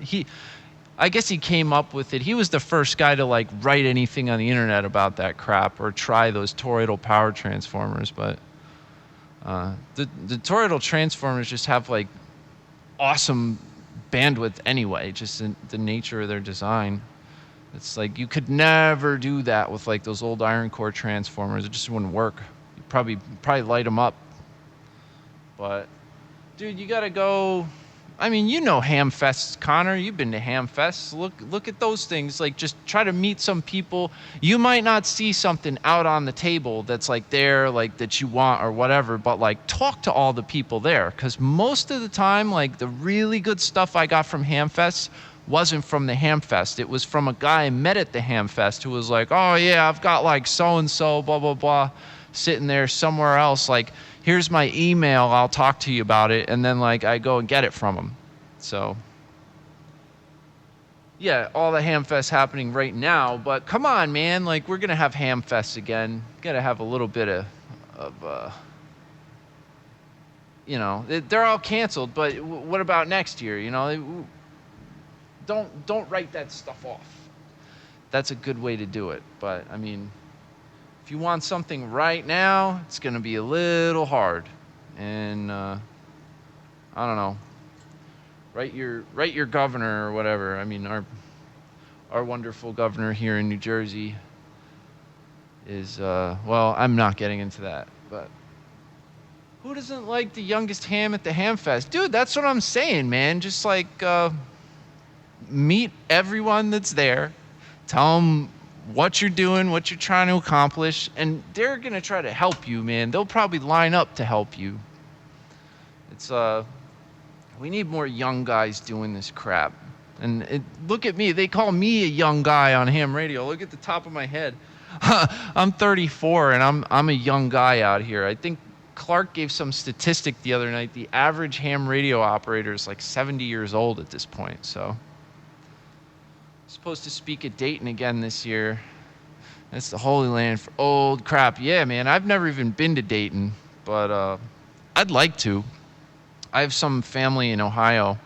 I guess he came up with it. He was the first guy to like write anything on the internet about that crap or try those toroidal power transformers. But the toroidal transformers just have like awesome bandwidth anyway, just in the nature of their design. It's like you could never do that with like those old iron core transformers. It just wouldn't work. You'd probably light them up. But dude, you gotta go. I mean, you know Hamfests, Connor. You've been to Hamfests. Look at those things. Like, just try to meet some people. You might not see something out on the table that's like there, like that you want or whatever, but like talk to all the people there. Because most of the time, like the really good stuff I got from Hamfests wasn't from the Hamfest. It was from a guy I met at the Hamfest who was like, oh yeah, I've got like so-and-so, blah, blah, blah, sitting there somewhere else. Like, here's my email, I'll talk to you about it. And then like I go and get it from him. So yeah, all the Hamfests happening right now, but come on, man, like we're gonna have Hamfests again. Gotta have a little bit of they're all canceled, but what about next year? Don't write that stuff off. That's a good way to do it. But I mean, if you want something right now, it's going to be a little hard. And I don't know. Write your governor or whatever. I mean, our wonderful governor here in New Jersey is well, I'm not getting into that, but who doesn't like the youngest ham at the Hamfest? Dude, that's what I'm saying, man. Just like meet everyone that's there, tell them what you're doing, what you're trying to accomplish, and they're gonna try to help you, man. They'll probably line up to help you. It's we need more young guys doing this crap. And look at me, they call me a young guy on ham radio. Look at the top of my head. I'm 34 and I'm a young guy out here. I think Clark gave some statistic the other night. The average ham radio operator is like 70 years old at this point, so. Supposed to speak at Dayton again this year. That's the Holy Land for old crap. Yeah, man, I've never even been to Dayton, but I'd like to. I have some family in Ohio,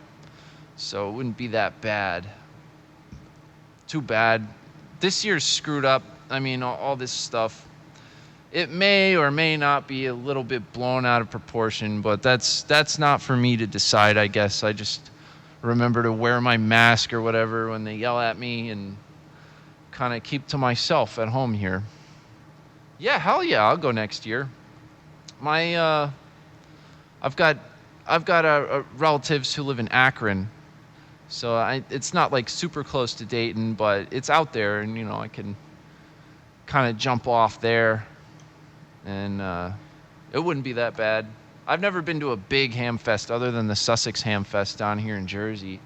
so it wouldn't be that bad. Too bad. This year's screwed up. I mean, all this stuff. It may or may not be a little bit blown out of proportion, but that's not for me to decide, I guess. I just remember to wear my mask or whatever when they yell at me and kind of keep to myself at home here. Yeah, hell yeah, I'll go next year. I've got relatives who live in Akron, so it's not like super close to Dayton, but it's out there, and I can kind of jump off there, and it wouldn't be that bad. I've never been to a big Hamfest other than the Sussex Hamfest down here in Jersey,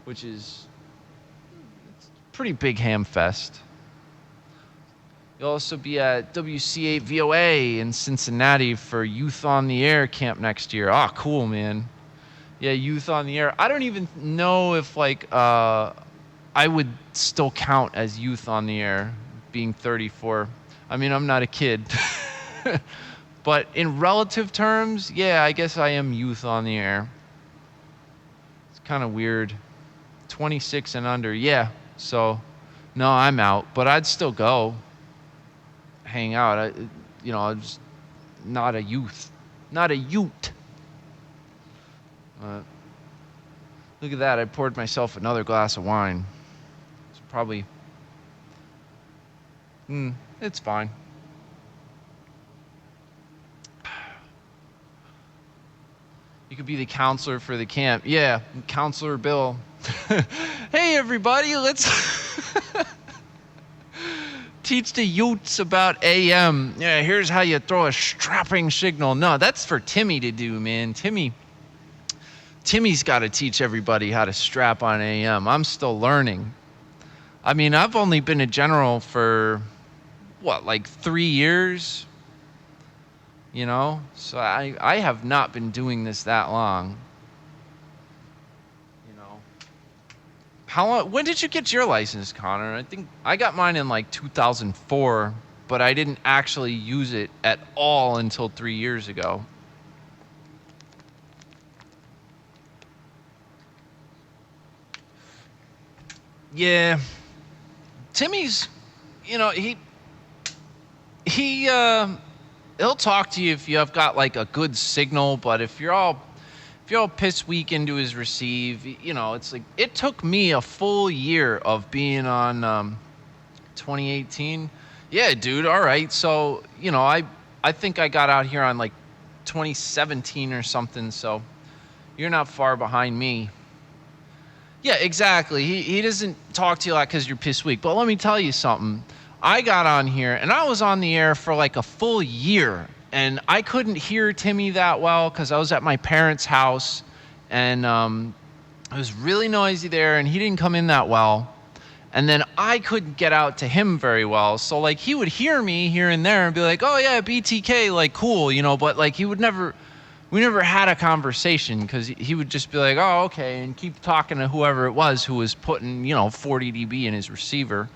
which is a pretty big Hamfest. You'll also be at WC8VOA in Cincinnati for Youth on the Air camp next year. Ah, cool, man. Yeah, Youth on the Air. I don't even know if I would still count as Youth on the Air, being 34. I mean, I'm not a kid. But in relative terms, yeah, I guess I am Youth on the Air. It's kind of weird. 26 and under, yeah. So, no, I'm out. But I'd still go. Hang out. I'm just not a youth. Not a Ute. Look at that. I poured myself another glass of wine. It's probably... it's fine. You could be the counselor for the camp. Yeah, Counselor Bill. Hey, everybody, let's teach the youths about AM. Yeah, here's how you throw a strapping signal. No, that's for Timmy to do, man. Timmy's got to teach everybody how to strap on AM. I'm still learning. I mean, I've only been a general for, like 3 years? You know? So I have not been doing this that long. You know? How long? When did you get your license, Connor? I think I got mine in like 2004, but I didn't actually use it at all until 3 years ago. Yeah. Timmy's, he'll talk to you if you have got like a good signal, but if you're all piss weak into his receive, it's like it took me a full year of being on 2018. Yeah, dude. All right. So, I think I got out here on like 2017 or something. So you're not far behind me. Yeah, exactly. He doesn't talk to you a lot because you're piss weak. But let me tell you something. I got on here, and I was on the air for like a full year, and I couldn't hear Timmy that well because I was at my parents' house, and it was really noisy there, and he didn't come in that well. And then I couldn't get out to him very well. So, like, he would hear me here and there and be like, oh, yeah, BTK, like, cool, but, like, we never had a conversation because he would just be like, oh, okay, and keep talking to whoever it was who was putting, 40 dB in his receiver.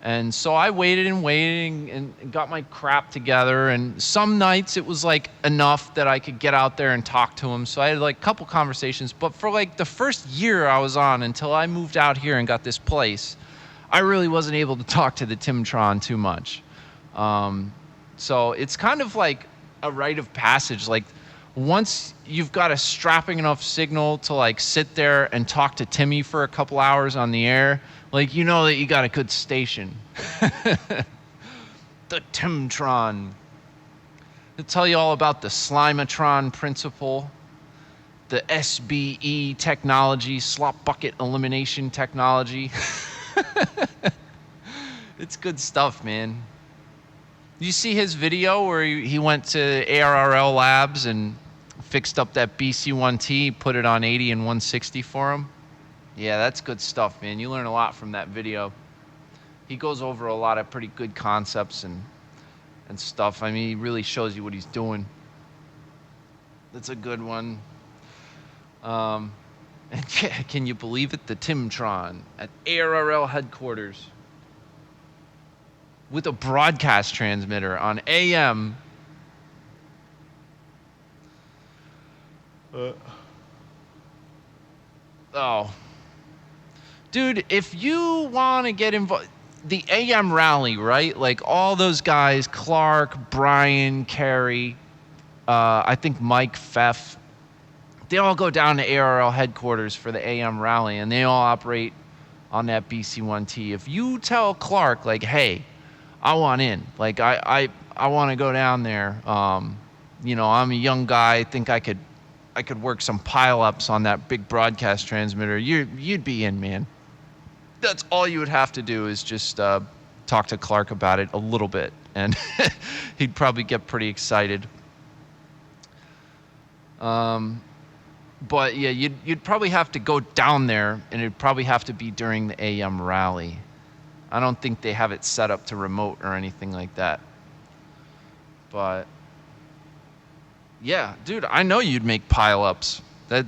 And so I waited and got my crap together. And some nights it was like enough that I could get out there and talk to him. So I had like a couple conversations. But for like the first year I was on until I moved out here and got this place, I really wasn't able to talk to the Timtron too much. So it's kind of like a rite of passage. Like, once you've got a strapping enough signal to like sit there and talk to Timmy for a couple hours on the air, like, that you got a good station. The Timtron. They'll tell you all about the Slimatron principle, the SBE technology, slop bucket elimination technology. It's good stuff, man. You see his video where he went to ARRL Labs and fixed up that BC1T, put it on 80 and 160 for him? Yeah, that's good stuff, man. You learn a lot from that video. He goes over a lot of pretty good concepts and stuff. I mean, he really shows you what he's doing. That's a good one. And can you believe it? The Timtron at ARRL headquarters with a broadcast transmitter on AM. Oh. Dude, if you want to get involved, the AM rally, right? Like all those guys, Clark, Brian, Carey, I think Mike Feff, they all go down to ARRL headquarters for the AM rally, and they all operate on that BC1T. If you tell Clark, like, hey, I want in, like, I want to go down there, I'm a young guy, I think I could work some pile-ups on that big broadcast transmitter, you'd be in, man. That's all you would have to do is just talk to Clark about it a little bit, and he'd probably get pretty excited. But yeah, you'd probably have to go down there, and it'd probably have to be during the AM rally. I don't think they have it set up to remote or anything like that. But yeah, dude, I know you'd make pile-ups. That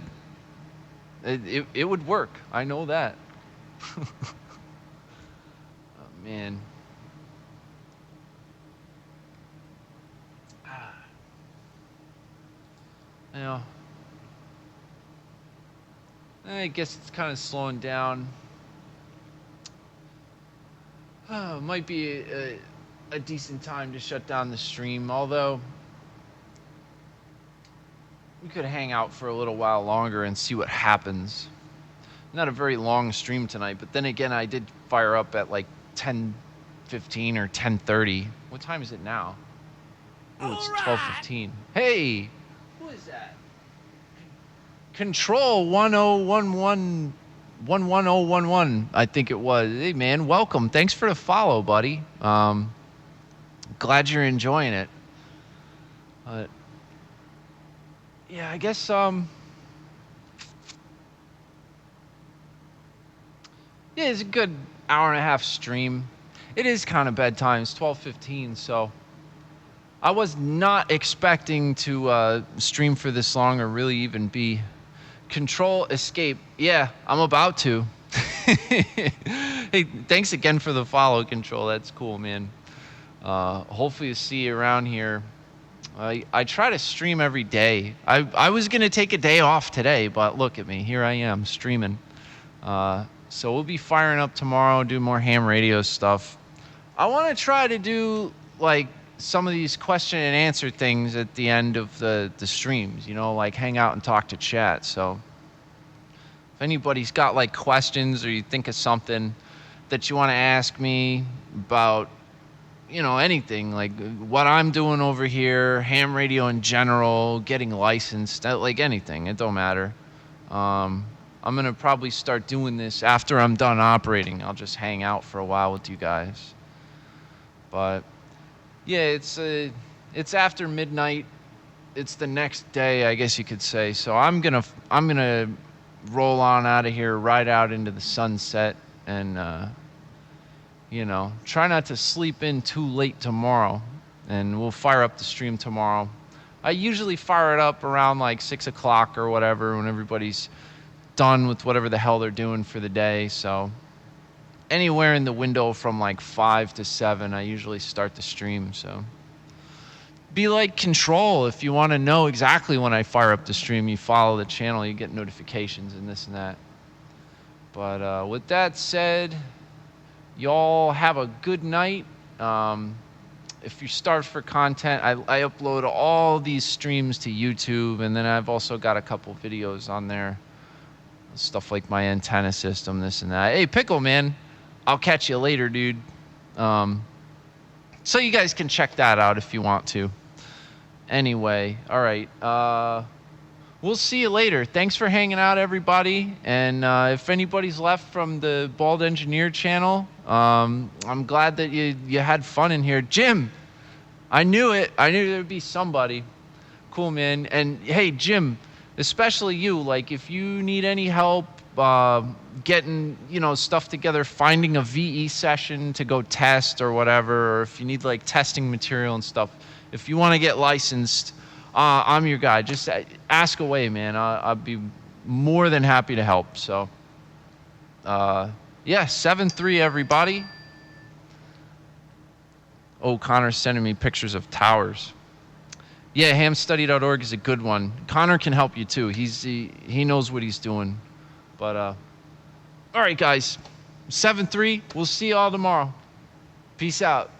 it would work. I know that. Oh, man. I guess it's kind of slowing down. Might be a decent time to shut down the stream, although we could hang out for a little while longer and see what happens. Not a very long stream tonight, but then again, I did fire up at like 10:15 or 10:30. What time is it now? Oh, it's 12:15. Hey, who is that? Control 10111, I think it was. Hey man, welcome. Thanks for the follow, buddy. Glad you're enjoying it. Yeah, I guess yeah, it's a good hour and a half stream. It is kind of bedtime. It's 12:15, so I was not expecting to stream for this long or really even be. Control escape. Yeah, I'm about to. Hey, thanks again for the follow, Control. That's cool, man. Hopefully to see you around here. I try to stream every day. I was going to take a day off today, but look at me. Here I am streaming. So we'll be firing up tomorrow, do more ham radio stuff. I want to try to do like some of these question and answer things at the end of the streams, you know, like hang out and talk to chat. So if anybody's got like questions or you think of something that you want to ask me about, you know, anything, like what I'm doing over here, ham radio in general, getting licensed, like anything, it don't matter. I'm going to probably start doing this after I'm done operating. I'll just hang out for a while with you guys. But yeah, it's after midnight. It's the next day, I guess you could say. So I'm gonna roll on out of here, ride out into the sunset, and you know, try not to sleep in too late tomorrow. And we'll fire up the stream tomorrow. I usually fire it up around like 6 o'clock or whatever when everybody's done with whatever the hell they're doing for the day. So anywhere in the window from like 5 to 7, I usually start the stream. So be like Control. If you want to know exactly when I fire up the stream, you follow the channel, you get notifications and this and that. But with that said, y'all have a good night. If you're starved for content, I upload all these streams to YouTube, and then I've also got a couple videos on there. Stuff like my antenna system, this and that. Hey, Pickle, man. I'll catch you later, dude. So you guys can check that out if you want to. Anyway, all right. We'll see you later. Thanks for hanging out, everybody. And if anybody's left from the Bald Engineer channel, I'm glad that you had fun in here. Jim, I knew it. I knew there'd be somebody. Cool, man. And hey, Jim, especially you. Like, if you need any help getting, you know, stuff together, finding a VE session to go test or whatever, or if you need like testing material and stuff, if you want to get licensed, I'm your guy. Just ask away, man. I'll be more than happy to help. So yeah, 7-3 everybody. Oh, Connor's sending me pictures of towers. Yeah, hamstudy.org is a good one. Connor can help you too. He knows what he's doing. But all right, guys, 7-3. We'll see you all tomorrow. Peace out.